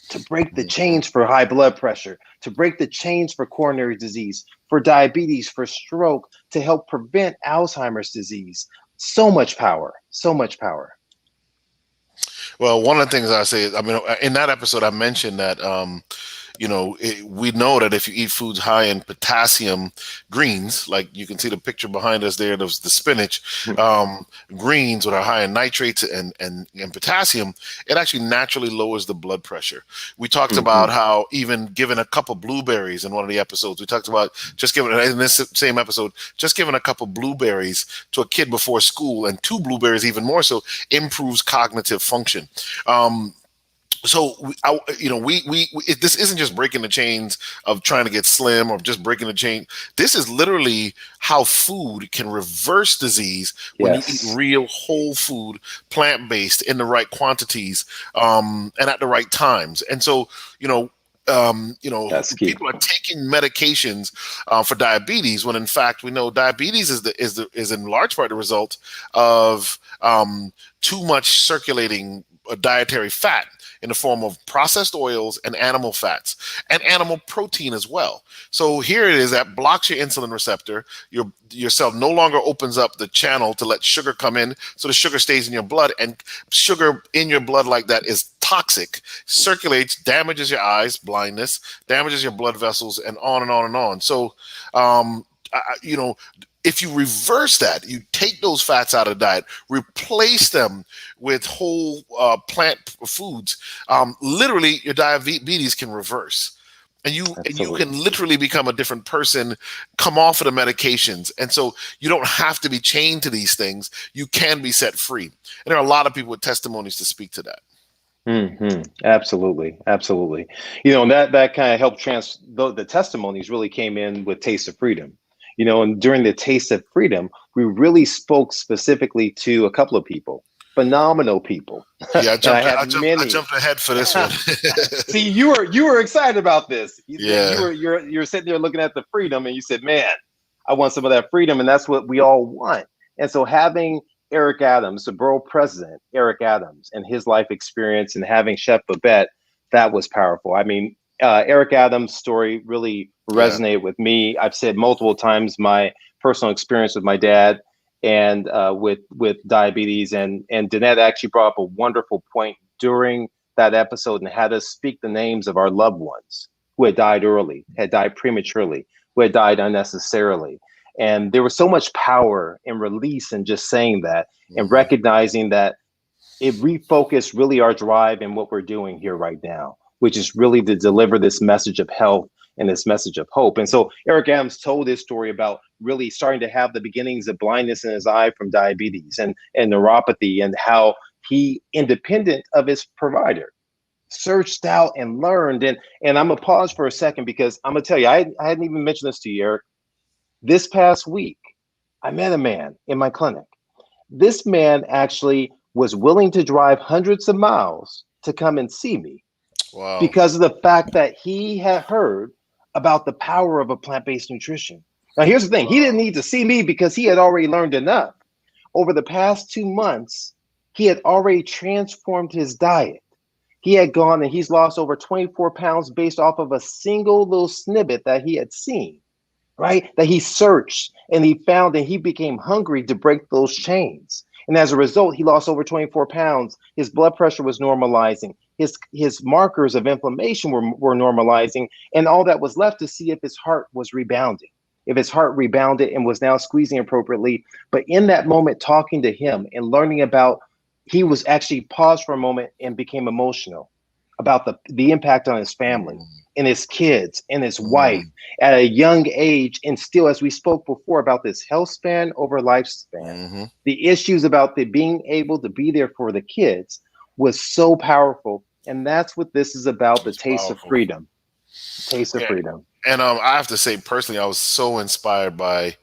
to break the chains for high blood pressure, to break the chains for coronary disease, for diabetes, for stroke, to help prevent Alzheimer's disease. So much power, so much power. Well, one of the things I say is, in that episode, I mentioned that, we know that if you eat foods high in potassium, greens, like you can see the picture behind us there, there's the spinach, greens that are high in nitrates and potassium, it actually naturally lowers the blood pressure. We talked about how even giving a cup of blueberries in one of the episodes, we talked about in this same episode, just giving a cup of blueberries to a kid before school, and 2 blueberries even more so, improves cognitive function. So this isn't just breaking the chains of trying to get slim or just breaking the chain. This is literally how food can reverse disease when you eat real whole food, plant-based, in the right quantities, and at the right times. And so, people are taking medications for diabetes when in fact we know diabetes is in large part the result of too much circulating a dietary fat in the form of processed oils and animal fats and animal protein as well. So here it is that blocks your insulin receptor. Your cell no longer opens up the channel to let sugar come in, so the sugar stays in your blood, and sugar in your blood like that is toxic, circulates, damages your eyes, blindness, damages your blood vessels, and on and on and on. So, if you reverse that, you take those fats out of the diet, replace them with whole plant foods, literally your diabetes can reverse. And you can literally become a different person, come off of the medications. And so you don't have to be chained to these things. You can be set free. And there are a lot of people with testimonies to speak to that. Absolutely. Absolutely. And that kind of helped the testimonies really came in with Taste of Freedom. And during the Taste of Freedom, we really spoke specifically to a couple of people, phenomenal people. Yeah, I jumped ahead for this one. See, you were excited about this. Yeah. You're sitting there looking at the freedom, and you said, "Man, I want some of that freedom," and that's what we all want. And so having Eric Adams, the borough president, Eric Adams, and his life experience, and having Chef Babette, that was powerful. I mean, Eric Adams' story really resonated with me. I've said multiple times my personal experience with my dad and with diabetes, and Danette actually brought up a wonderful point during that episode and had us speak the names of our loved ones who had died early, had died prematurely, who had died unnecessarily. And there was so much power and release in just saying that and recognizing that it refocused really our drive in what we're doing here right now, which is really to deliver this message of health and this message of hope. And so Eric Adams told his story about really starting to have the beginnings of blindness in his eye from diabetes and neuropathy, and how he, independent of his provider, searched out and learned. And I'm gonna pause for a second, because I'm gonna tell you, I hadn't even mentioned this to you, Eric. This past week, I met a man in my clinic. This man actually was willing to drive hundreds of miles to come and see me. Wow. Because of the fact that he had heard about the power of a plant-based nutrition. Now, here's the thing. He didn't need to see me because he had already learned enough. Over the past 2 months, he had already transformed his diet. He had gone and he's lost over 24 pounds based off of a single little snippet that he had seen, right? That he searched and he found, and he became hungry to break those chains. And as a result, he lost over 24 pounds. His blood pressure was normalizing. His markers of inflammation were normalizing. And all that was left to see if his heart was rebounding, if his heart rebounded and was now squeezing appropriately. But in that moment, talking to him and learning about, he was actually paused for a moment and became emotional about the impact on his family and his kids and his wife at a young age. And still, as we spoke before about this health span over lifespan, the issues about the being able to be there for the kids was so powerful. And that's what this is about, the Taste of Freedom. Taste of Freedom. And I have to say, personally, I was so inspired by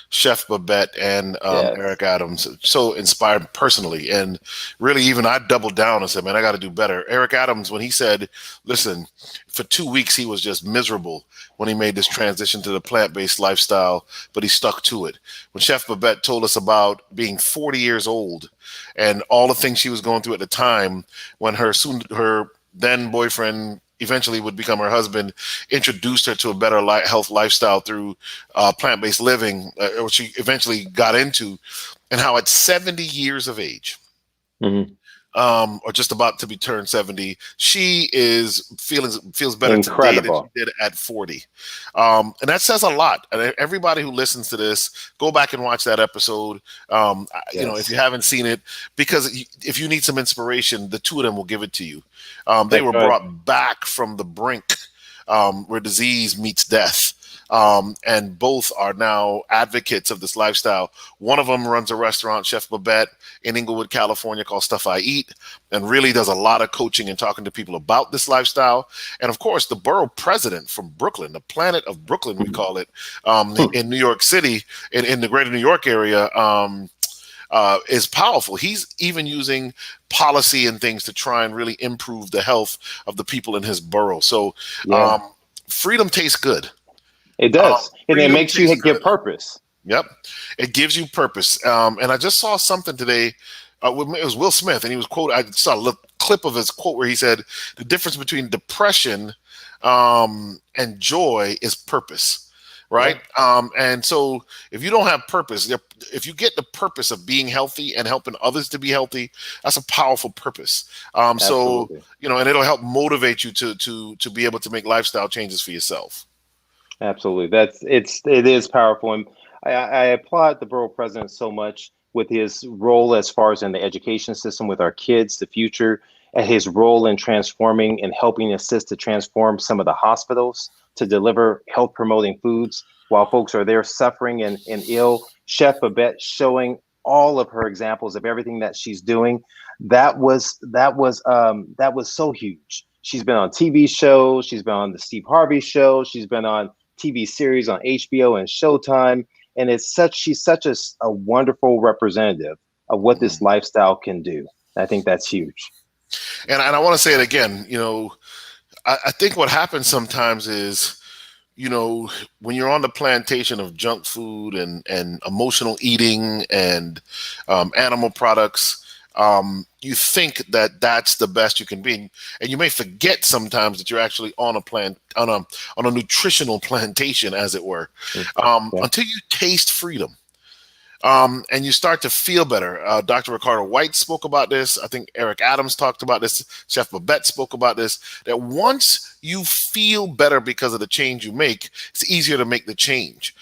Chef Babette and Eric Adams. So inspired personally. And really, even I doubled down and said, man, I got to do better. Eric Adams, when he said, listen, for 2 weeks, he was just miserable when he made this transition to the plant-based lifestyle, but he stuck to it. When Chef Babette told us about being 40 years old and all the things she was going through at the time, when her then boyfriend, eventually would become her husband, introduced her to a better health lifestyle through plant-based living, which she eventually got into, and how at 70 years of age, or just about to be turned 70, she feels better today than she did at 40. And that says a lot. And everybody who listens to this, go back and watch that episode. If you haven't seen it, because if you need some inspiration, the two of them will give it to you. They were brought back from the brink where disease meets death. And both are now advocates of this lifestyle. One of them runs a restaurant, Chef Babette, in Inglewood, California, called Stuff I Eat, and really does a lot of coaching and talking to people about this lifestyle. And of course, the borough president from Brooklyn, the planet of Brooklyn, we call it, in New York City, in the greater New York area, is powerful. He's even using policy and things to try and really improve the health of the people in his borough. So freedom tastes good. It does. And it makes you give purpose. Yep. It gives you purpose. And I just saw something today. It was Will Smith, and he was quoted. I saw a little clip of his quote where he said, the difference between depression and joy is purpose. Right. And so if you don't have purpose, if you get the purpose of being healthy and helping others to be healthy, that's a powerful purpose. So, you know, and it'll help motivate you to be able to make lifestyle changes for yourself. Absolutely. It is powerful. And I applaud the borough president so much with his role as far as in the education system with our kids, the future, and his role in transforming and helping assist to transform some of the hospitals to deliver health promoting foods while folks are there suffering and ill. Chef Babette showing all of her examples of everything that she's doing. That was so huge. She's been on TV shows. She's been on the Steve Harvey show. She's been on TV series on HBO and Showtime. And she's such a wonderful representative of what this lifestyle can do. I think that's huge. And I want to say it again, you know, I think what happens sometimes is, you know, when you're on the plantation of junk food and emotional eating and animal products, you think that that's the best you can be, and you may forget sometimes that you're actually on a nutritional plantation, as it were, until you taste freedom. And you start to feel better. Dr. Ricardo White spoke about this. I think Eric Adams talked about this. Chef Babette spoke about this, that once you feel better because of the change you make, it's easier to make the change.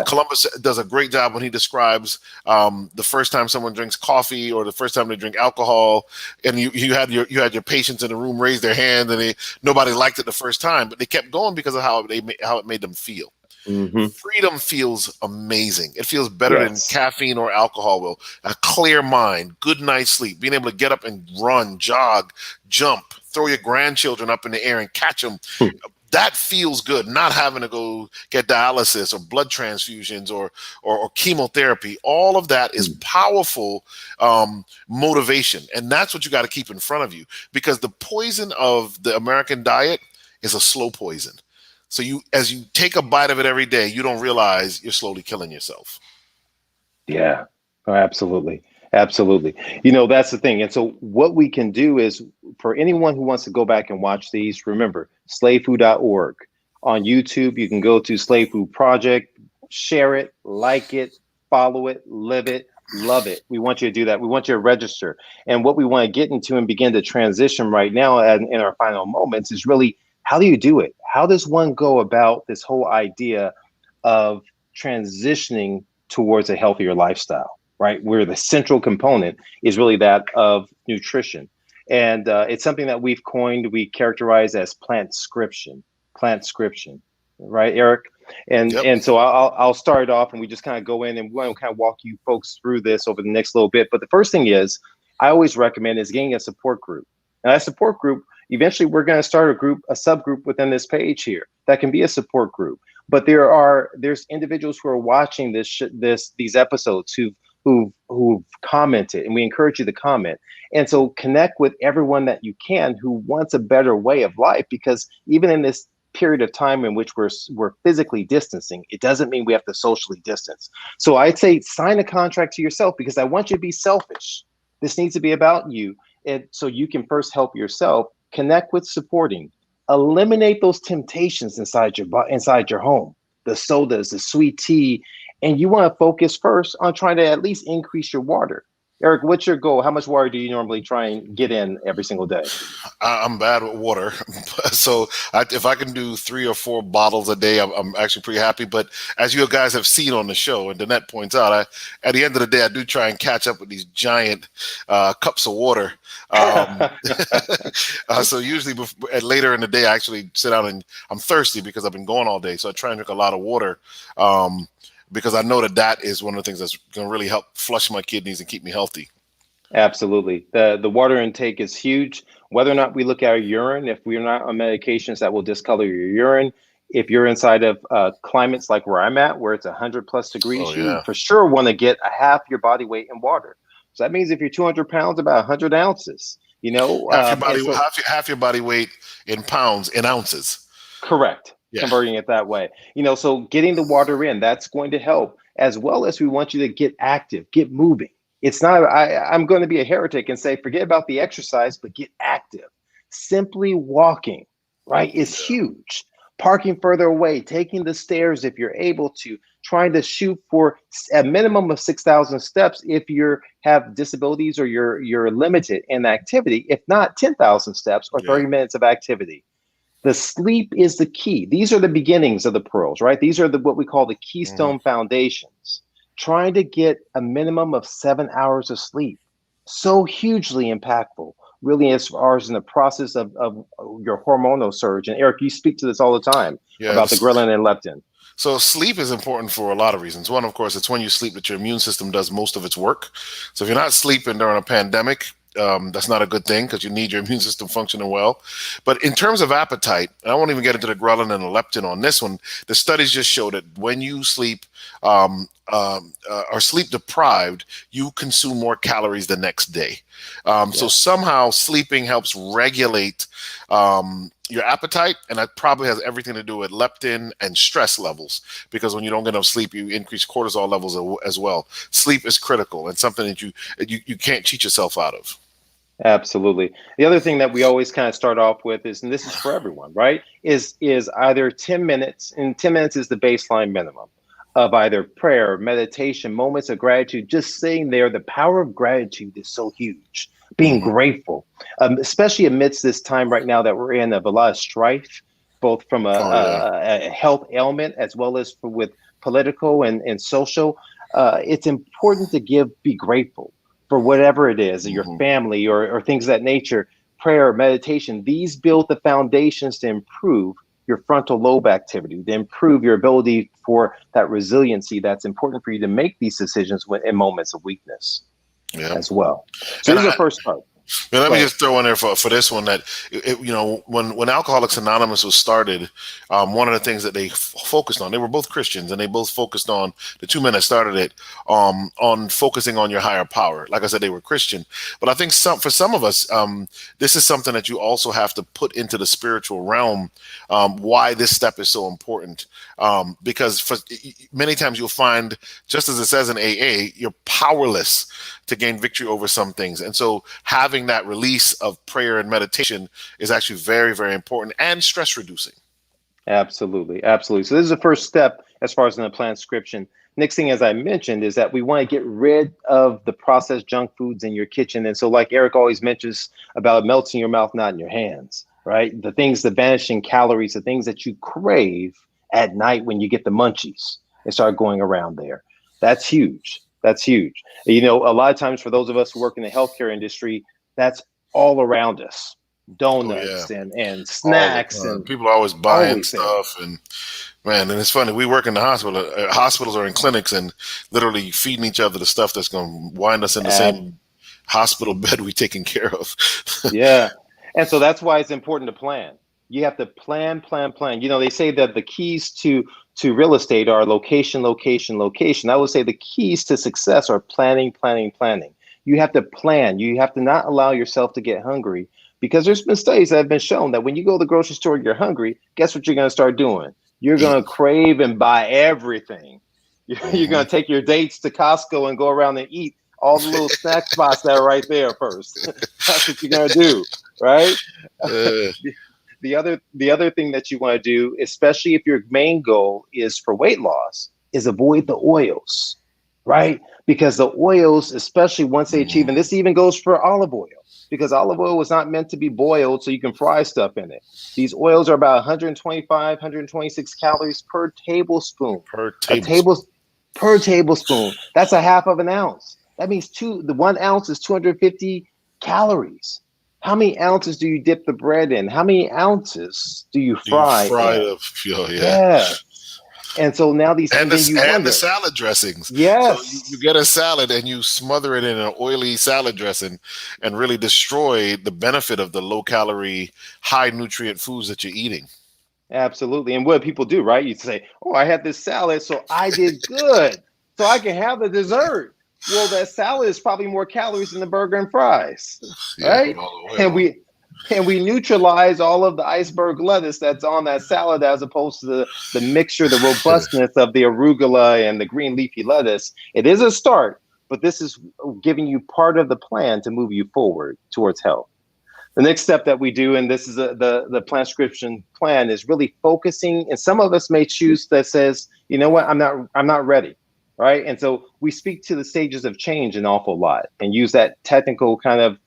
Columbus does a great job when he describes the first time someone drinks coffee or the first time they drink alcohol, and you had your patients in the room raise their hand, and nobody liked it the first time, but they kept going because of how it made them feel. Mm-hmm. Freedom feels amazing. It feels better than caffeine or alcohol will. A clear mind, good night's sleep, being able to get up and run, jog, jump, throw your grandchildren up in the air and catch them. That feels good. Not having to go get dialysis or blood transfusions or chemotherapy. All of that is powerful motivation. And that's what you got to keep in front of you, because the poison of the American diet is a slow poison. So as you take a bite of it every day, you don't realize you're slowly killing yourself. Yeah, absolutely. Absolutely. You know, that's the thing. And so what we can do is, for anyone who wants to go back and watch these, remember, slavefood.org. On YouTube, you can go to Slave Food Project, share it, like it, follow it, live it, love it. We want you to do that. We want you to register. And what we want to get into and begin to transition right now and in our final moments is really, how do you do it? How does one go about this whole idea of transitioning towards a healthier lifestyle, right? Where the central component is really that of nutrition. And it's something that we've coined, we characterize as plant-scription, right, Eric? And so I'll start it off, and we just kind of go in and we want to kind of walk you folks through this over the next little bit. But the first thing is, I always recommend is getting a support group. And that support group, eventually we're going to start a subgroup within this page here that can be a support group. But there's individuals who are watching these episodes who've commented, and we encourage you to comment. And so connect with everyone that you can who wants a better way of life, because even in this period of time in which we're physically distancing, it doesn't mean we have to socially distance. So I'd say sign a contract to yourself, because I want you to be selfish. This needs to be about you. And so you can first help yourself, connect with supporting, eliminate those temptations inside your home, the sodas, the sweet tea, and you want to focus first on trying to at least increase your water. Eric, what's your goal? How much water do you normally try and get in every single day? I'm bad with water. So if I can do 3 or 4 bottles a day, I'm actually pretty happy. But as you guys have seen on the show, and Danette points out, at the end of the day, I do try and catch up with these giant cups of water. So usually later in the day, I actually sit down and I'm thirsty because I've been going all day. So I try and drink a lot of water. Because I know that is one of the things that's going to really help flush my kidneys and keep me healthy. Absolutely. The water intake is huge. Whether or not we look at our urine, if we're not on medications that will discolor your urine, if you're inside of climates like where I'm at, where it's 100+ degrees, you for sure want to get a half your body weight in water. So that means if you're 200 pounds, about 100 ounces, you know. Half your body weight in pounds, in ounces. Correct. Yeah. Converting it that way, you know, so getting the water in, that's going to help, as well as we want you to get active, get moving. It's not, I'm going to be a heretic and say, forget about the exercise, but get active. Simply walking, right, is huge. Parking further away, taking the stairs if you're able to, trying to shoot for a minimum of 6,000 steps if you have disabilities or you're limited in activity, if not 10,000 steps or 30 minutes of activity. The sleep is the key. These are the beginnings of the pearls, right? These are what we call the keystone foundations. Trying to get a minimum of 7 hours of sleep, so hugely impactful, really, as far as in the process of your hormonal surge. And Eric, you speak to this all the time about the ghrelin and leptin. So sleep is important for a lot of reasons. One, of course, it's when you sleep that your immune system does most of its work. So if you're not sleeping during a pandemic, that's not a good thing because you need your immune system functioning well. But in terms of appetite, and I won't even get into the ghrelin and the leptin on this one, the studies just show that when you sleep are sleep deprived, you consume more calories the next day. So somehow sleeping helps regulate your appetite, and that probably has everything to do with leptin and stress levels, because when you don't get enough sleep, you increase cortisol levels as well. Sleep is critical and something that you can't cheat yourself out of. Absolutely. The other thing that we always kind of start off with is, and this is for everyone, right, is either 10 minutes, and 10 minutes is the baseline minimum of either prayer, meditation, moments of gratitude. Just sitting there, the power of gratitude is so huge. Being grateful, especially amidst this time right now that we're in of a lot of strife, both from a health ailment as well as with political and social. It's important to be grateful for whatever it is, your family or things of that nature. Prayer, meditation, these build the foundations to improve your frontal lobe activity, to improve your ability for that resiliency that's important for you to make these decisions in moments of weakness as well. So this is the first part. Let me just throw in there for this one that, when Alcoholics Anonymous was started, one of the things that they focused on, they were both Christians, and they both focused on, the two men that started it, on focusing on your higher power. Like I said, they were Christian. But I think for some of us, this is something that you also have to put into the spiritual realm, why this step is so important. Because many times you'll find, just as it says in AA, you're powerless to gain victory over some things. And so having that release of prayer and meditation is actually very, very important and stress reducing. Absolutely. Absolutely. So this is the first step as far as in the plant-scription. Next thing, as I mentioned, is that we want to get rid of the processed junk foods in your kitchen. And so like Eric always mentions about melts in your mouth, not in your hands, right? The things, the vanishing calories, the things that you crave at night when you get the munchies and start going around there. That's huge. That's huge. A lot of times for those of us who work in the healthcare industry, that's all around us. Donuts and snacks, and people are always buying stuff. And man, and it's funny, we work in the hospital, hospitals are in clinics, and literally feeding each other the stuff that's going to wind us in the same hospital bed we taking care of. And so that's why it's important to plan. You have to plan. They say that the keys to real estate are location. I would say the keys to success are planning. You have to plan. You have to not allow yourself to get hungry, because there's been studies that have been shown that when you go to the grocery store, you're hungry. Guess what you're going to start doing? You're going to crave and buy everything. You're going to take your dates to Costco and go around and eat all the little snack spots that are right there first. That's what you're going to do, right? The other thing that you want to do, especially if your main goal is for weight loss, is avoid the oils, right? Because the oils, especially once they achieve, and this even goes for olive oil, because olive oil was not meant to be boiled so you can fry stuff in it. These oils are about 125, 126 calories per tablespoon. Per tablespoon. That's a half of an ounce. That means the 1 ounce is 250 calories. How many ounces do you dip the bread in? How many ounces do you fry? And so now these and the salad dressings. Yes. So you get a salad and you smother it in an oily salad dressing and really destroy the benefit of the low calorie, high nutrient foods that you're eating. Absolutely. And what people do, right? You say, oh, I had this salad, so I did good. So I can have the dessert. Well, that salad is probably more calories than the burger and fries, right? And we neutralize all of the iceberg lettuce that's on that salad, as opposed to the mixture, the robustness of the arugula and the green leafy lettuce. It is a start, but this is giving you part of the plan to move you forward towards health. The next step that we do, and this is the plant-scription plan, is really focusing. And some of us may choose that says, you know what, I'm not ready, right? And so we speak to the stages of change an awful lot and use that technical kind of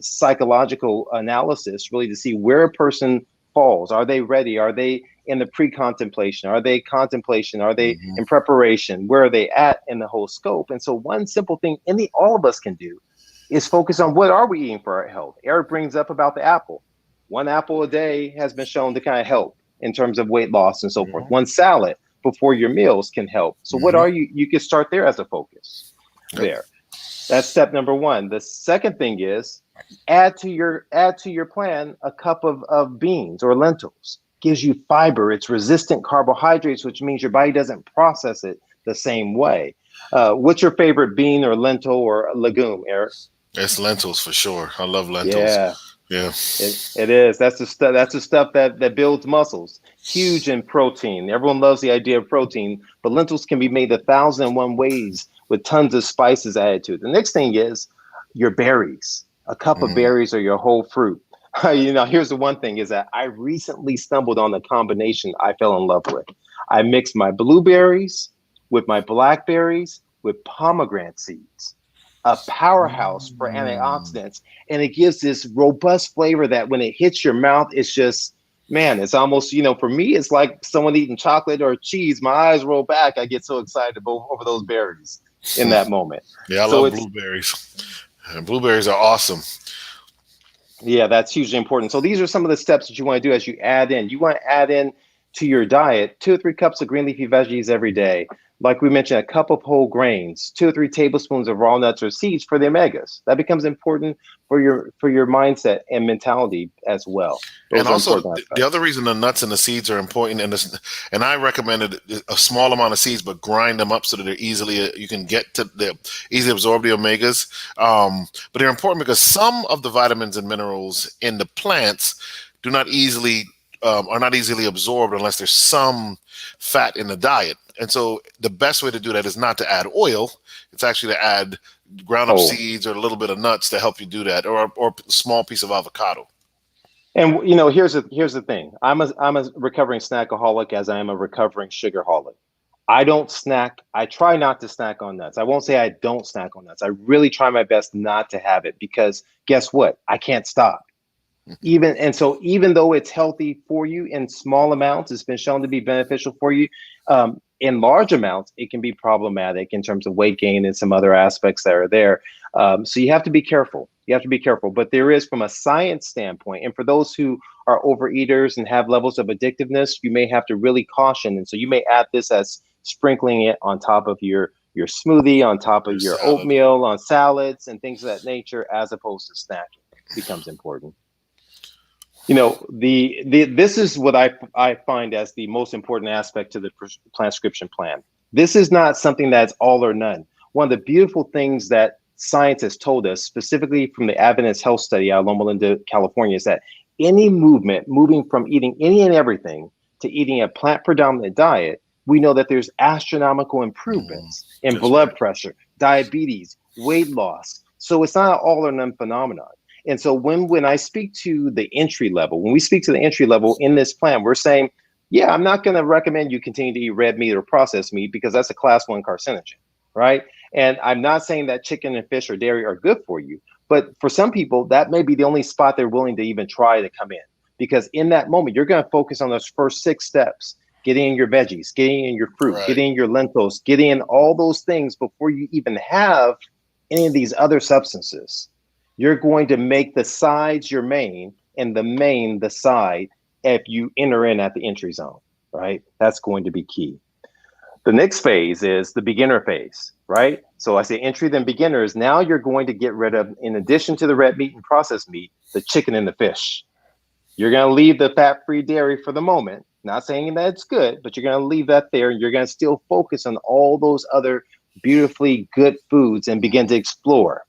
psychological analysis really to see where a person falls. Are they ready? Are they in the pre-contemplation? Are they contemplation? Are they in preparation? Where are they at in the whole scope? And so one simple thing all of us can do is focus on what are we eating for our health. Eric brings up about the apple. One apple a day has been shown to kind of help in terms of weight loss and so forth. One salad before your meals can help. So what are you can start there as a focus there. That's step number one. The second thing is add to your plan a cup of beans or lentils. Gives you fiber. It's resistant carbohydrates, which means your body doesn't process it the same way. What's your favorite bean or lentil or legume, Eric? It's lentils for sure. I love lentils. Yeah. It is. That's the stuff that builds muscles. Huge in protein. Everyone loves the idea of protein, but lentils can be made 1,001 ways with tons of spices added to it. The next thing is your berries. A cup of berries or your whole fruit. Here's the one thing is that I recently stumbled on the combination I fell in love with. I mixed my blueberries with my blackberries with pomegranate seeds. A powerhouse for antioxidants, and it gives this robust flavor that when it hits your mouth, it's just, man, it's almost, for me, it's like someone eating chocolate or cheese. My eyes roll back. I get so excited over those berries in that moment. Yeah, I love blueberries. Blueberries are awesome. Yeah, that's hugely important. So these are some of the steps that you want to do as you add in. You want to add in to your diet 2 or 3 cups of green leafy veggies every day. Like we mentioned, a cup of whole grains, 2 or 3 tablespoons of raw nuts or seeds for the omegas. That becomes important for your mindset and mentality as well. And also, the other reason the nuts and the seeds are important, and I recommended a small amount of seeds, but grind them up so that they're you can get to easily absorb the omegas. But they're important because some of the vitamins and minerals in the plants are not easily absorbed unless there's some fat in the diet. And so the best way to do that is not to add oil. It's actually to add ground up seeds or a little bit of nuts to help you do that, or a small piece of avocado. And here's the thing. I'm a recovering snackaholic as I am a recovering sugarholic. I don't snack. I try not to snack on nuts. I won't say I don't snack on nuts. I really try my best not to have it because guess what? I can't stop. Even though it's healthy for you in small amounts, it's been shown to be beneficial for you. In large amounts, it can be problematic in terms of weight gain and some other aspects that are there. So you have to be careful. But there is, from a science standpoint, and for those who are overeaters and have levels of addictiveness, you may have to really caution. And so you may add this as sprinkling it on top of your smoothie, on top of your oatmeal, on salads and things of that nature, as opposed to snacking. It becomes important. This is what I find as the most important aspect to the plant-scription plan. This is not something that's all or none. One of the beautiful things that science has told us, specifically from the Adventist Health Study out of Loma Linda, California, is that any moving from eating any and everything to eating a plant-predominant diet, we know that there's astronomical improvements in blood pressure, diabetes, weight loss. So it's not an all or none phenomenon. And so when I speak to the entry level, when we speak to the entry level in this plan, we're saying, yeah, I'm not going to recommend you continue to eat red meat or processed meat because that's a class 1 carcinogen, right? And I'm not saying that chicken and fish or dairy are good for you, but for some people, that may be the only spot they're willing to even try to come in, because in that moment, you're going to focus on those first 6 steps, getting in your veggies, getting in your fruit, getting in your lentils, getting in all those things before you even have any of these other substances. You're going to make the sides your main and the main the side if you enter in at the entry zone, right? That's going to be key. The next phase is the beginner phase, right? So I say entry, then beginners. Now you're going to get rid of, in addition to the red meat and processed meat, the chicken and the fish. You're going to leave the fat-free dairy for the moment. Not saying that it's good, but you're going to leave that there, and you're going to still focus on all those other beautifully good foods and begin to explore.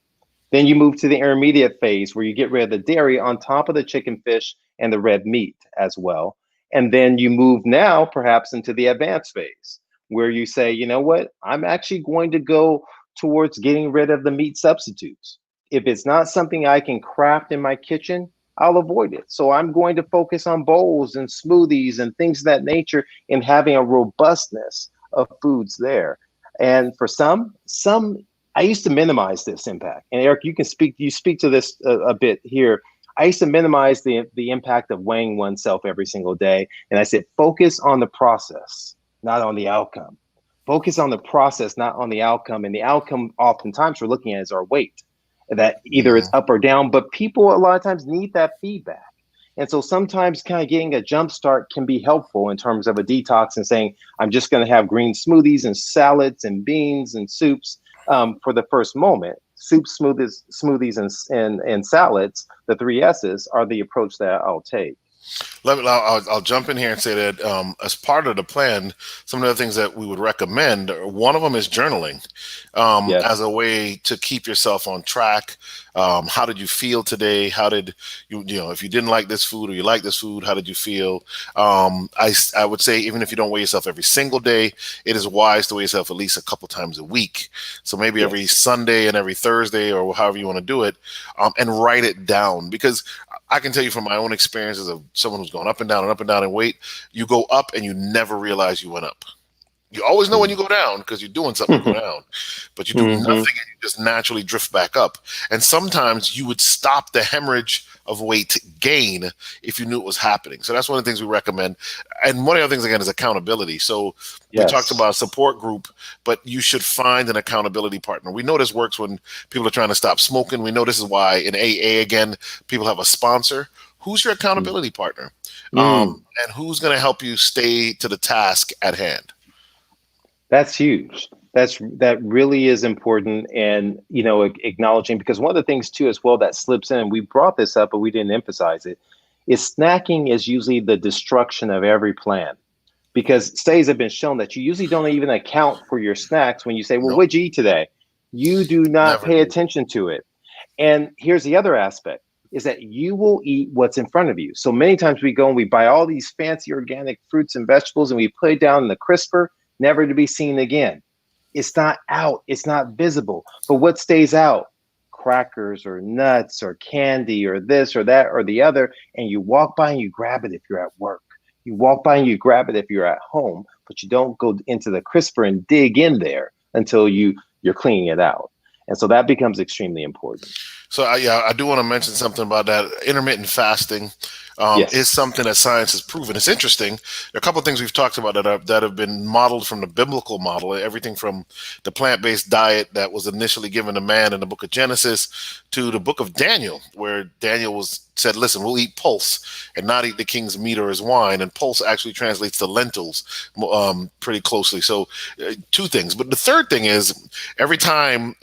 Then you move to the intermediate phase where you get rid of the dairy on top of the chicken, fish, and the red meat as well. And then you move now perhaps into the advanced phase where you say, you know what, I'm actually going to go towards getting rid of the meat substitutes. If it's not something I can craft in my kitchen, I'll avoid it. So I'm going to focus on bowls and smoothies and things of that nature, and having a robustness of foods there. And for some, I used to minimize this impact. And Eric, you speak to this a bit here. I used to minimize the impact of weighing oneself every single day. And I said, focus on the process, not on the outcome. Focus on the process, not on the outcome. And the outcome oftentimes we're looking at is our weight, that either it's up or down, but people a lot of times need that feedback. And so sometimes kind of getting a jump start can be helpful in terms of a detox and saying, I'm just going to have green smoothies and salads and beans and soups for the first moment. Soups, smoothies, and salads, the 3 S's, are the approach that I'll take. I'll jump in here and say that as part of the plan, some of the things that we would recommend, one of them is journaling as a way to keep yourself on track. How did you feel today? How did if you didn't like this food or you like this food, how did you feel? I would say even if you don't weigh yourself every single day, it is wise to weigh yourself at least a couple times a week. So maybe every Sunday and every Thursday or however you want to do it, and write it down, because I can tell you from my own experiences of someone who's gone up and down in weight, you go up and you never realize you went up. You always know when you go down because you're doing something to go down, but you do nothing and you just naturally drift back up. And sometimes you would stop the hemorrhage of weight gain if you knew it was happening. So that's one of the things we recommend. And one of the other things, again, is accountability. So we talked about a support group, but you should find an accountability partner. We know this works when people are trying to stop smoking. We know this is why in AA, again, people have a sponsor. Who's your accountability partner? And who's going to help you stay to the task at hand? That's huge. That really is important. And, acknowledging, because one of the things too, as well, that slips in, and we brought this up, but we didn't emphasize it, is snacking is usually the destruction of every plan. Because studies have been shown that you usually don't even account for your snacks when you say, well, what'd you eat today? You do not pay attention to it. And here's the other aspect, is that you will eat what's in front of you. So many times we go and we buy all these fancy organic fruits and vegetables and we put it down in the crisper, never to be seen again. It's not out, it's not visible. But what stays out? Crackers or nuts or candy or this or that or the other. And you walk by and you grab it if you're at work. You walk by and you grab it if you're at home, but you don't go into the crisper and dig in there until you're cleaning it out. And so that becomes extremely important. So I do want to mention something about that. Intermittent fasting is something that science has proven. It's interesting. There are a couple of things we've talked about that have been modeled from the biblical model, everything from the plant-based diet that was initially given to man in the book of Genesis to the book of Daniel, where Daniel said, listen, we'll eat pulse and not eat the king's meat or his wine. And pulse actually translates to lentils pretty closely. So 2 things. But the third thing is, every time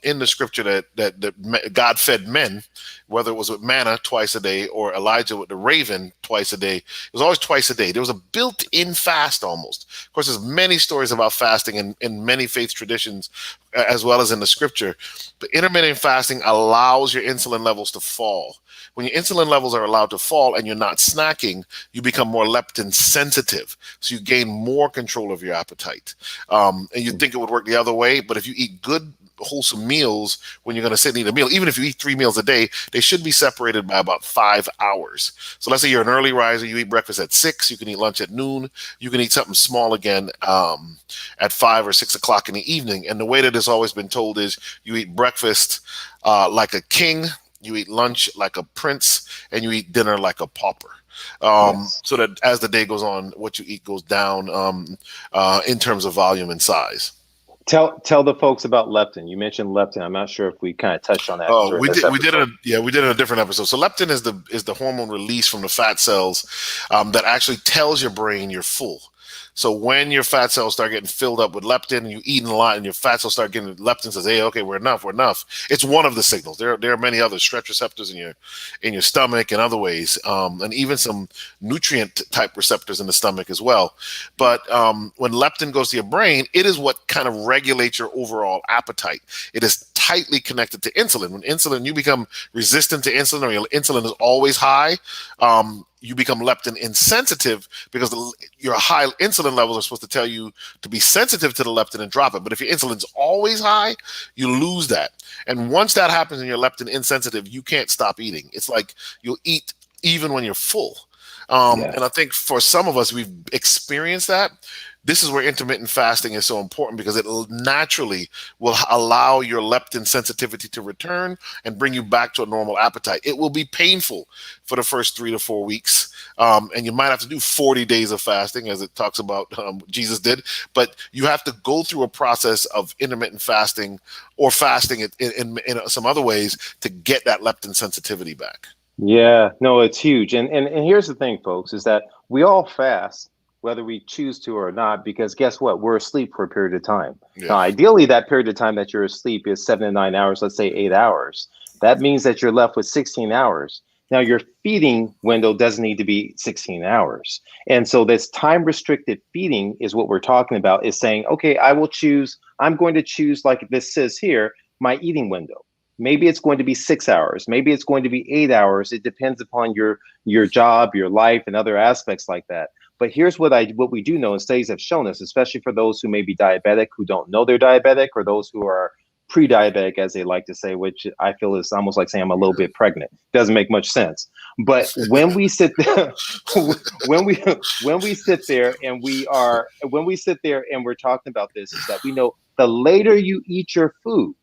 in the scripture that God fed men, whether it was with manna twice a day or Elijah with the raven twice a day, it was always twice a day. There was a built-in fast almost. Of course, there's many stories about fasting in many faith traditions, as well as in the scripture. But intermittent fasting allows your insulin levels to fall. When your insulin levels are allowed to fall and you're not snacking, you become more leptin sensitive. So you gain more control of your appetite. And you'd think it would work the other way, but if you eat good, wholesome meals when you're going to sit and eat a meal, even if you eat 3 meals a day, they should be separated by about 5 hours. So let's say you're an early riser, you eat breakfast at 6, you can eat lunch at noon, you can eat something small again at 5 or 6 o'clock in the evening. And the way that it's always been told is you eat breakfast like a king, you eat lunch like a prince, and you eat dinner like a pauper. So that as the day goes on, what you eat goes down in terms of volume and size. Tell the folks about leptin. You mentioned leptin. I'm not sure if we kind of touched on that. Oh, we did it in a different episode. So leptin is the hormone released from the fat cells that actually tells your brain you're full. So when your fat cells start getting filled up with leptin and you're eating a lot and your fat cells start getting leptin says, hey, okay, we're enough. It's one of the signals. There are many other stretch receptors in your stomach and other ways, and even some nutrient type receptors in the stomach as well. But when leptin goes to your brain, it is what kind of regulates your overall appetite. It is tightly connected to insulin. When insulin, you become resistant to insulin, or your insulin is always high, you become leptin insensitive, because your high insulin levels are supposed to tell you to be sensitive to the leptin and drop it. But if your insulin's always high, you lose that. And once that happens and you're leptin insensitive, you can't stop eating. It's like you'll eat even when you're full. And I think for some of us, we've experienced that. This is where intermittent fasting is so important, because it naturally will allow your leptin sensitivity to return and bring you back to a normal appetite. It will be painful for the first 3 to 4 weeks. And you might have to do 40 days of fasting, as it talks about Jesus did. But you have to go through a process of intermittent fasting, or fasting in some other ways, to get that leptin sensitivity back. Yeah, no, it's huge. And here's the thing, folks, is that we all fast, whether we choose to or not, because guess what? We're asleep for a period of time. Yeah. Now, ideally, that period of time that you're asleep is 7 to 9 hours, let's say 8 hours. That means that you're left with 16 hours. Now, your feeding window doesn't need to be 16 hours. And so this time restricted feeding is what we're talking about, is saying, okay, I'm going to choose, like this says here, my eating window. Maybe it's going to be 6 hours. Maybe it's going to be 8 hours. It depends upon your job, your life, and other aspects like that. But here's what we do know, and studies have shown us, especially for those who may be diabetic, who don't know they're diabetic, or those who are pre-diabetic, as they like to say, which I feel is almost like saying I'm a little bit pregnant. Doesn't make much sense. But when we sit there, when we sit there and we're talking about this, is that we know the later you eat your food,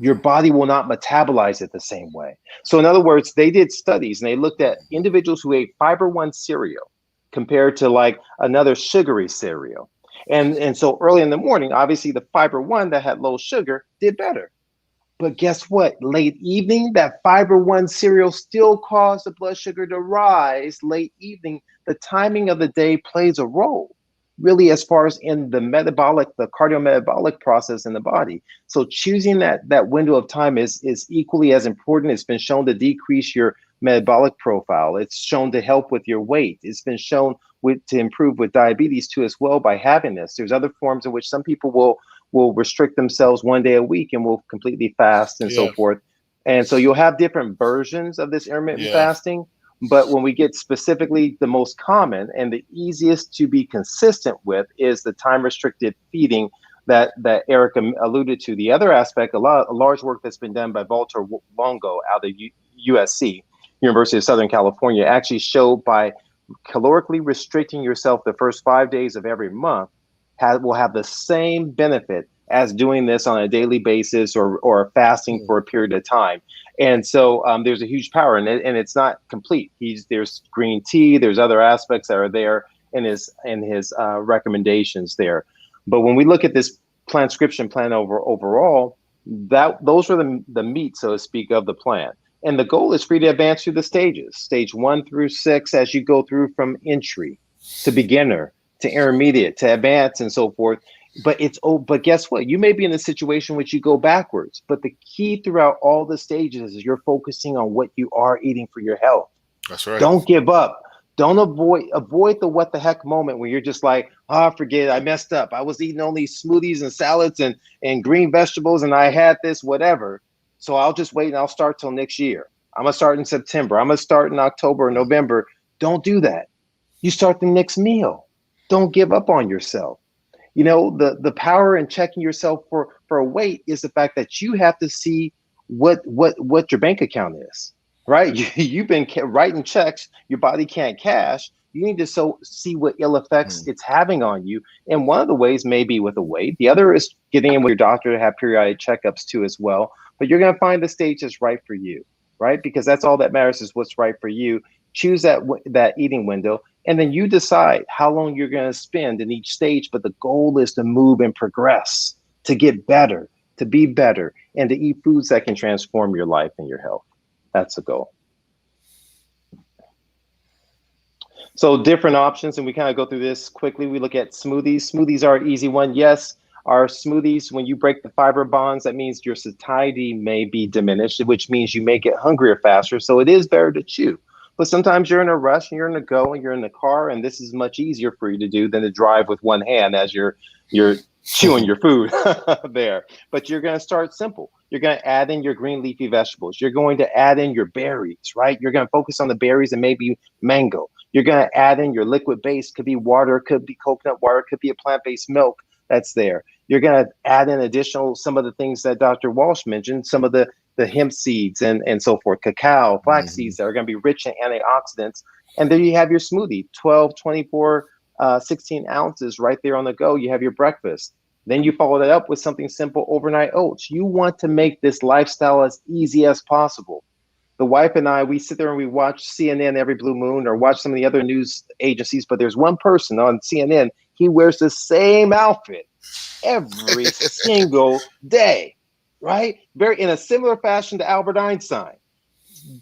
your body will not metabolize it the same way. So in other words, they did studies and they looked at individuals who ate fiber one cereal compared to like another sugary cereal. And so early in the morning, obviously the fiber one that had low sugar did better. But guess what? Late evening, that fiber one cereal still caused the blood sugar to rise. Late evening, the timing of the day plays a role, really, as far as in the cardiometabolic process in the body. So choosing that window of time is equally as important. It's been shown to decrease your metabolic profile. It's shown to help with your weight. It's been shown to improve with diabetes too as well by having this. There's other forms in which some people will restrict themselves 1 day a week and will completely fast and so forth. And so you'll have different versions of this intermittent fasting. But when we get specifically the most common and the easiest to be consistent with is the time restricted feeding that Eric alluded to. The other aspect, a large work that's been done by Walter Longo out of USC, University of Southern California, actually showed by calorically restricting yourself the first 5 days of every month will have the same benefit as doing this on a daily basis or fasting for a period of time. And so there's a huge power in it, and it's not complete. There's green tea, there's other aspects that are there in his recommendations there. But when we look at this plant-scription plan overall, those are the meat, so to speak, of the plan. And the goal is for you to advance through the stages, stage 1 through 6, as you go through from entry to beginner to intermediate to advanced and so forth. But guess what? You may be in a situation which you go backwards. But the key throughout all the stages is you're focusing on what you are eating for your health. That's right. Don't give up. Don't avoid the what the heck moment when you're just like, forget it, I messed up. I was eating only smoothies and salads and green vegetables, and I had this, whatever. So I'll just wait and I'll start till next year. I'm gonna start in September. I'm gonna start in October or November. Don't do that. You start the next meal. Don't give up on yourself. You know, the power in checking yourself for a weight is the fact that you have to see what your bank account is, right? You've been writing checks, your body can't cash. You need to see what ill effects it's having on you. And one of the ways may be with a weight. The other is getting in with your doctor to have periodic checkups too as well. But you're going to find the stage that's right for you, right? Because that's all that matters is what's right for you. Choose that eating window. And then you decide how long you're going to spend in each stage. But the goal is to move and progress, to get better, to be better, and to eat foods that can transform your life and your health. That's the goal. So different options, and we kind of go through this quickly. We look at smoothies. Smoothies are an easy one. Yes, our smoothies, when you break the fiber bonds, that means your satiety may be diminished, which means you may get hungrier faster. So it is better to chew. But sometimes you're in a rush and you're in the car, and this is much easier for you to do than to drive with one hand as you're chewing your food there. But you're going to start simple. You're going to add in your green leafy vegetables. You're going to add in your berries, right? You're going to focus on the berries and maybe mango. You're going to add in your liquid base. Could be water, could be coconut water, could be a plant-based milk that's there. You're going to add in additional, some of the things that Dr. Walsh mentioned, some of the hemp seeds and so forth, cacao, flax seeds that are going to be rich in antioxidants. And then you have your smoothie, 12, 24, 16 ounces right there on the go. You have your breakfast. Then you follow that up with something simple, overnight oats. You want to make this lifestyle as easy as possible. The wife and I, we sit there and we watch CNN every blue moon or watch some of the other news agencies, but there's one person on CNN, he wears the same outfit every single day, right? Very in a similar fashion to Albert Einstein.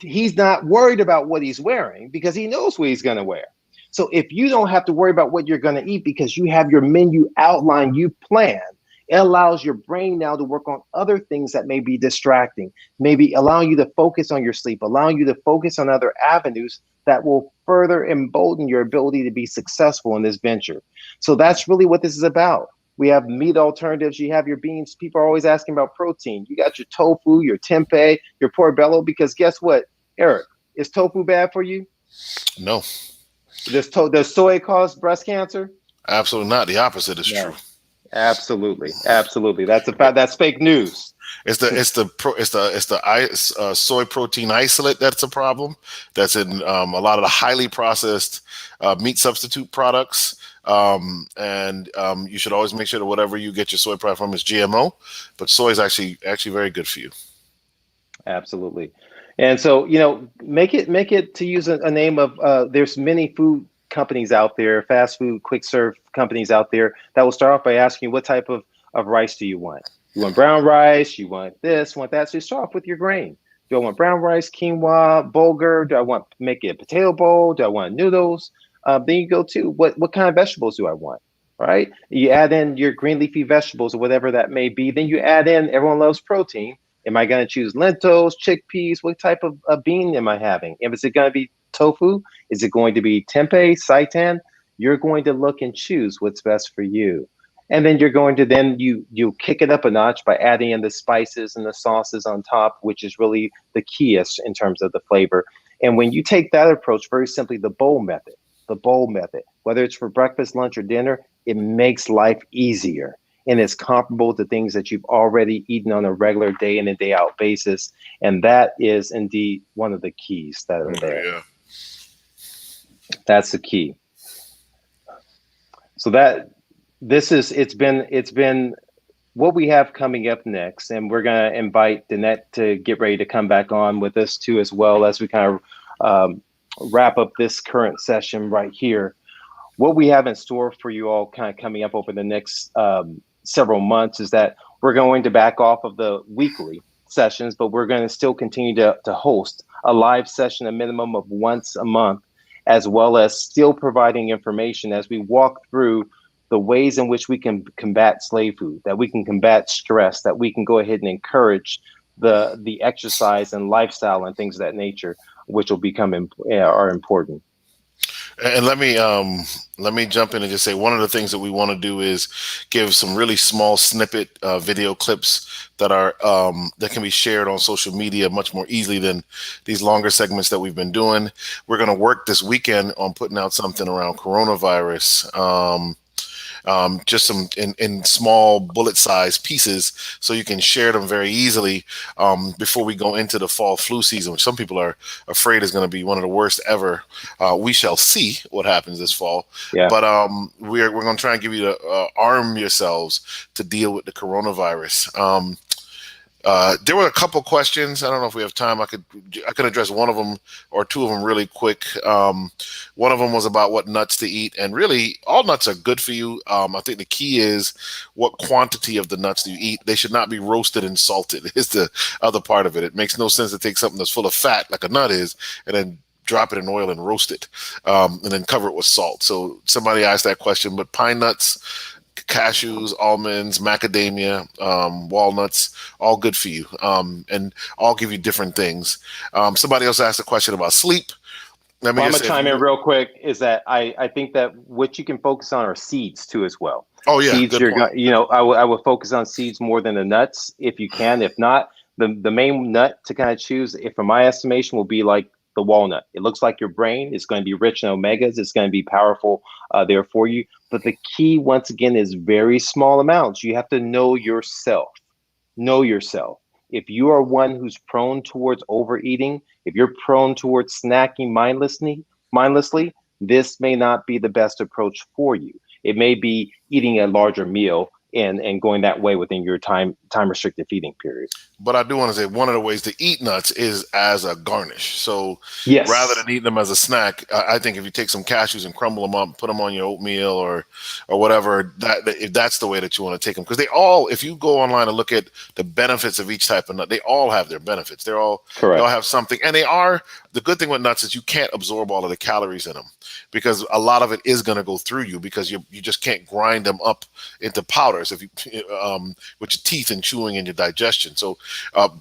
He's not worried about what he's wearing because he knows what he's going to wear. So if you don't have to worry about what you're going to eat because you have your menu outlined, you plan, it allows your brain now to work on other things that may be distracting, maybe allowing you to focus on your sleep, allowing you to focus on other avenues that will further embolden your ability to be successful in this venture. So that's really what this is about. We have meat alternatives. You have your beans. People are always asking about protein. You got your tofu, your tempeh, your portobello, because guess what, Eric, is tofu bad for you? No. Does soy cause breast cancer? Absolutely not. The opposite is true. Absolutely. That's fake news. It's the soy protein isolate that's a problem. That's in a lot of the highly processed meat substitute products. And you should always make sure that whatever you get your soy product from is GMO. But soy is actually very good for you. Absolutely. And so, make it to use a name of, there's many food companies out there, fast food, quick serve companies out there that will start off by asking you, what type of rice do you want? You want brown rice? You want this, want that? So you start off with your grain. Do I want brown rice, quinoa, bulgur? Do I want make it a potato bowl? Do I want noodles? Then you go to what kind of vegetables do I want? Right? You add in your green leafy vegetables or whatever that may be. Then you add in, everyone loves protein. Am I going to choose lentils, chickpeas? What type of bean am I having? Is it going to be tofu? Is it going to be tempeh, seitan? You're going to look and choose what's best for you. And then you're going to you kick it up a notch by adding in the spices and the sauces on top, which is really the keyest in terms of the flavor. And when you take that approach, very simply, the bowl method, whether it's for breakfast, lunch, or dinner, it makes life easier. And it's comparable to things that you've already eaten on a regular day in and day out basis. And that is indeed one of the keys that are there. Yeah. That's the key. So it's been what we have coming up next. And we're going to invite Danette to get ready to come back on with us too, as well as we kind of wrap up this current session right here. What we have in store for you all kind of coming up over the next several months is that we're going to back off of the weekly sessions, but we're going to still continue to host a live session, a minimum of once a month, as well as still providing information as we walk through the ways in which we can combat slave food, that we can combat stress, that we can go ahead and encourage the exercise and lifestyle and things of that nature, which will become are important. And let me jump in and just say one of the things that we want to do is give some really small snippet video clips that are that can be shared on social media much more easily than these longer segments that we've been doing. We're going to work this weekend on putting out something around coronavirus. Just some in small bullet-sized pieces so you can share them very easily before we go into the fall flu season, which some people are afraid is going to be one of the worst ever. We shall see what happens this fall. Yeah. But we're going to try and give you to arm yourselves to deal with the coronavirus. There were a couple questions. I don't know if we have time. I could address one of them or two of them really quick. One of them was about what nuts to eat, and really all nuts are good for you. I think the key is what quantity of the nuts do you eat. They should not be roasted and salted is the other part of it. It makes no sense to take something that's full of fat like a nut is and then drop it in oil and roast it and then cover it with salt. So somebody asked that question, but pine nuts, cashews, almonds, macadamia, walnuts, all good for you. And all give you different things. Somebody else asked a question about sleep. Let me Well, I'm just gonna say, chime in real quick. Is that I think that what you can focus on are seeds too as well. oh yeah, Seeds, good point. I would focus on seeds more than the nuts if you can. If not, the main nut to kind of choose, if from my estimation, will be like the walnut. It looks like your brain. It's going to be rich in omegas. It's going to be powerful there for you. But the key, once again, is very small amounts. You have to know yourself. Know yourself. If you are one who's prone towards overeating, if you're prone towards snacking mindlessly, this may not be the best approach for you. It may be eating a larger meal and going that way within your time restricted feeding period. But I do want to say one of the ways to eat nuts is as a garnish. So Yes. rather than eating them as a snack, I think if you take some cashews and crumble them up, put them on your oatmeal or whatever, if that's the way that you want to take them, because they all, if you go online and look at the benefits of each type of nut, they all have their benefits. They all have something, and the good thing with nuts is you can't absorb all of the calories in them because a lot of it is going to go through you because you just can't grind them up into powders if you with your teeth and chewing and your digestion. So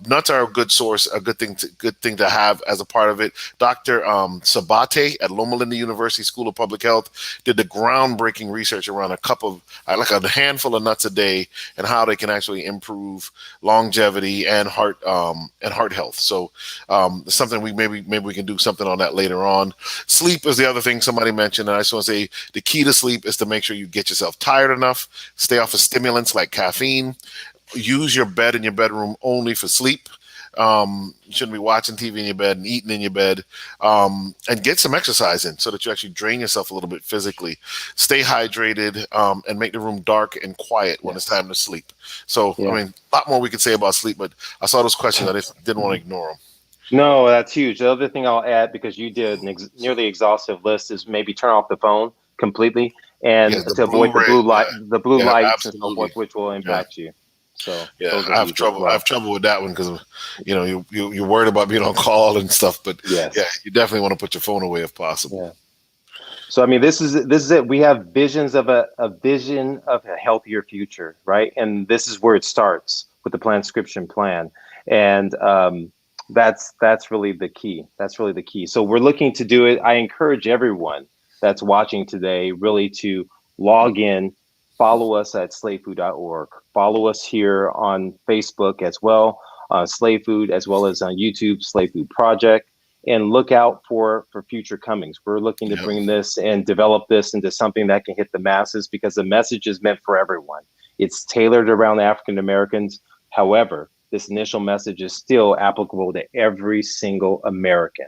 nuts are a good source, a good thing to have as a part of it. Dr. Sabate at Loma Linda University School of Public Health did the groundbreaking research around a handful of nuts a day and how they can actually improve longevity and heart health. So something maybe we can do something on that later on. Sleep is the other thing somebody mentioned, and I just want to say the key to sleep is to make sure you get yourself tired enough, stay off of stimulants like caffeine, use your bed in your bedroom only for sleep. You shouldn't be watching TV in your bed and eating in your bed, and get some exercise in so that you actually drain yourself a little bit physically. Stay hydrated, and make the room dark and quiet when it's time to sleep. So, I mean, a lot more we could say about sleep, but I saw those questions. I just didn't want to ignore them. No, that's huge. The other thing I'll add, because you did an nearly exhaustive list, is maybe turn off the phone completely and to avoid the blue light, lights and so forth, which will impact you. So I have trouble with that one because you're worried about being on call and stuff. But you definitely want to put your phone away if possible. Yeah. So I mean, this is it. We have visions of a vision of a healthier future, right? And this is where it starts with the plant-scription plan, and that's really the key. That's really the key. So we're looking to do it. I encourage everyone that's watching today really to log in, follow us at slavefood.org, follow us here on Facebook as well, Slave Food, as well as on YouTube, Slave Food Project, and look out for future comings. We're looking to bring this and develop this into something that can hit the masses because the message is meant for everyone. It's tailored around African Americans. However, this initial message is still applicable to every single American.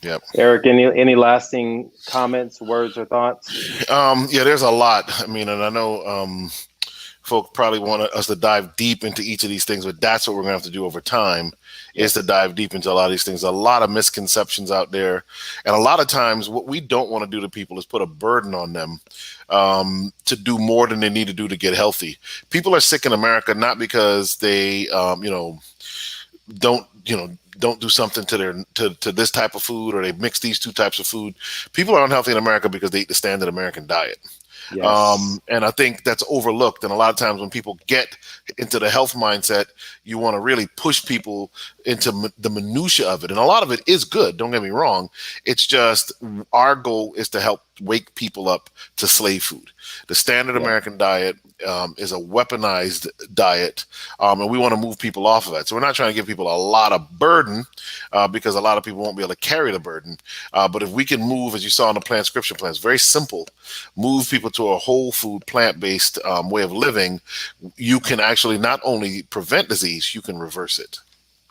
Yep. Eric, any lasting comments, words, or thoughts? There's a lot. I mean, and I know folk probably want us to dive deep into each of these things, but that's what we're going to have to do over time is to dive deep into a lot of these things. A lot of misconceptions out there. And a lot of times what we don't want to do to people is put a burden on them to do more than they need to do to get healthy. People are sick in America, not because they, don't do something to this type of food, or they mix these two types of food. People are unhealthy in America because they eat the standard American diet. Yes. And I think that's overlooked. And a lot of times when people get into the health mindset, you want to really push people into the minutia of it. And a lot of it is good. Don't get me wrong. It's just our goal is to help wake people up to slave food. The standard American diet is a weaponized diet, and we want to move people off of that. So we're not trying to give people a lot of burden because a lot of people won't be able to carry the burden. But if we can move, as you saw in the plant-scription plan, it's very simple, move people to a whole food, plant-based way of living, you can actually not only prevent disease, you can reverse it.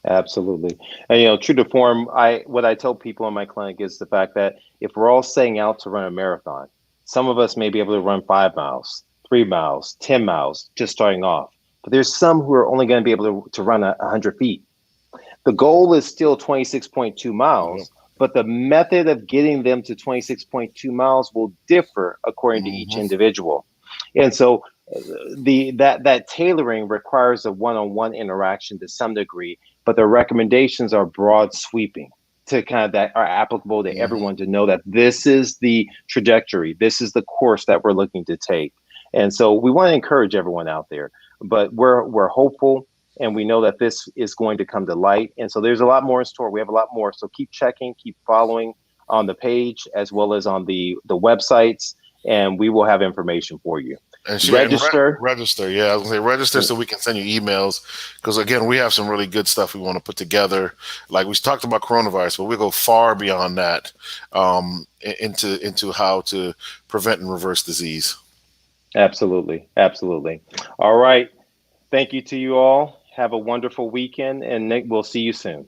Absolutely. And, true to form, what I tell people in my clinic is the fact that if we're all setting out to run a marathon, some of us may be able to run 5 miles, 3 miles, 10 miles, just starting off. But there's some who are only going to be able to run 100 feet. The goal is still 26.2 miles, but the method of getting them to 26.2 miles will differ according to each individual. And so that tailoring requires a one-on-one interaction to some degree, but the recommendations are broad sweeping to kind of that are applicable to everyone to know that this is the trajectory, this is the course that we're looking to take. And so we want to encourage everyone out there, but we're hopeful and we know that this is going to come to light. And so there's a lot more in store. We have a lot more. So keep checking, keep following on the page as well as on the websites, and we will have information for you. And Register. Register. Yeah, I was gonna say register so we can send you emails, because again, we have some really good stuff we want to put together. Like we talked about coronavirus, but we go far beyond that, into how to prevent and reverse disease. Absolutely. Absolutely. All right. Thank you to you all. Have a wonderful weekend, and Nick, we'll see you soon.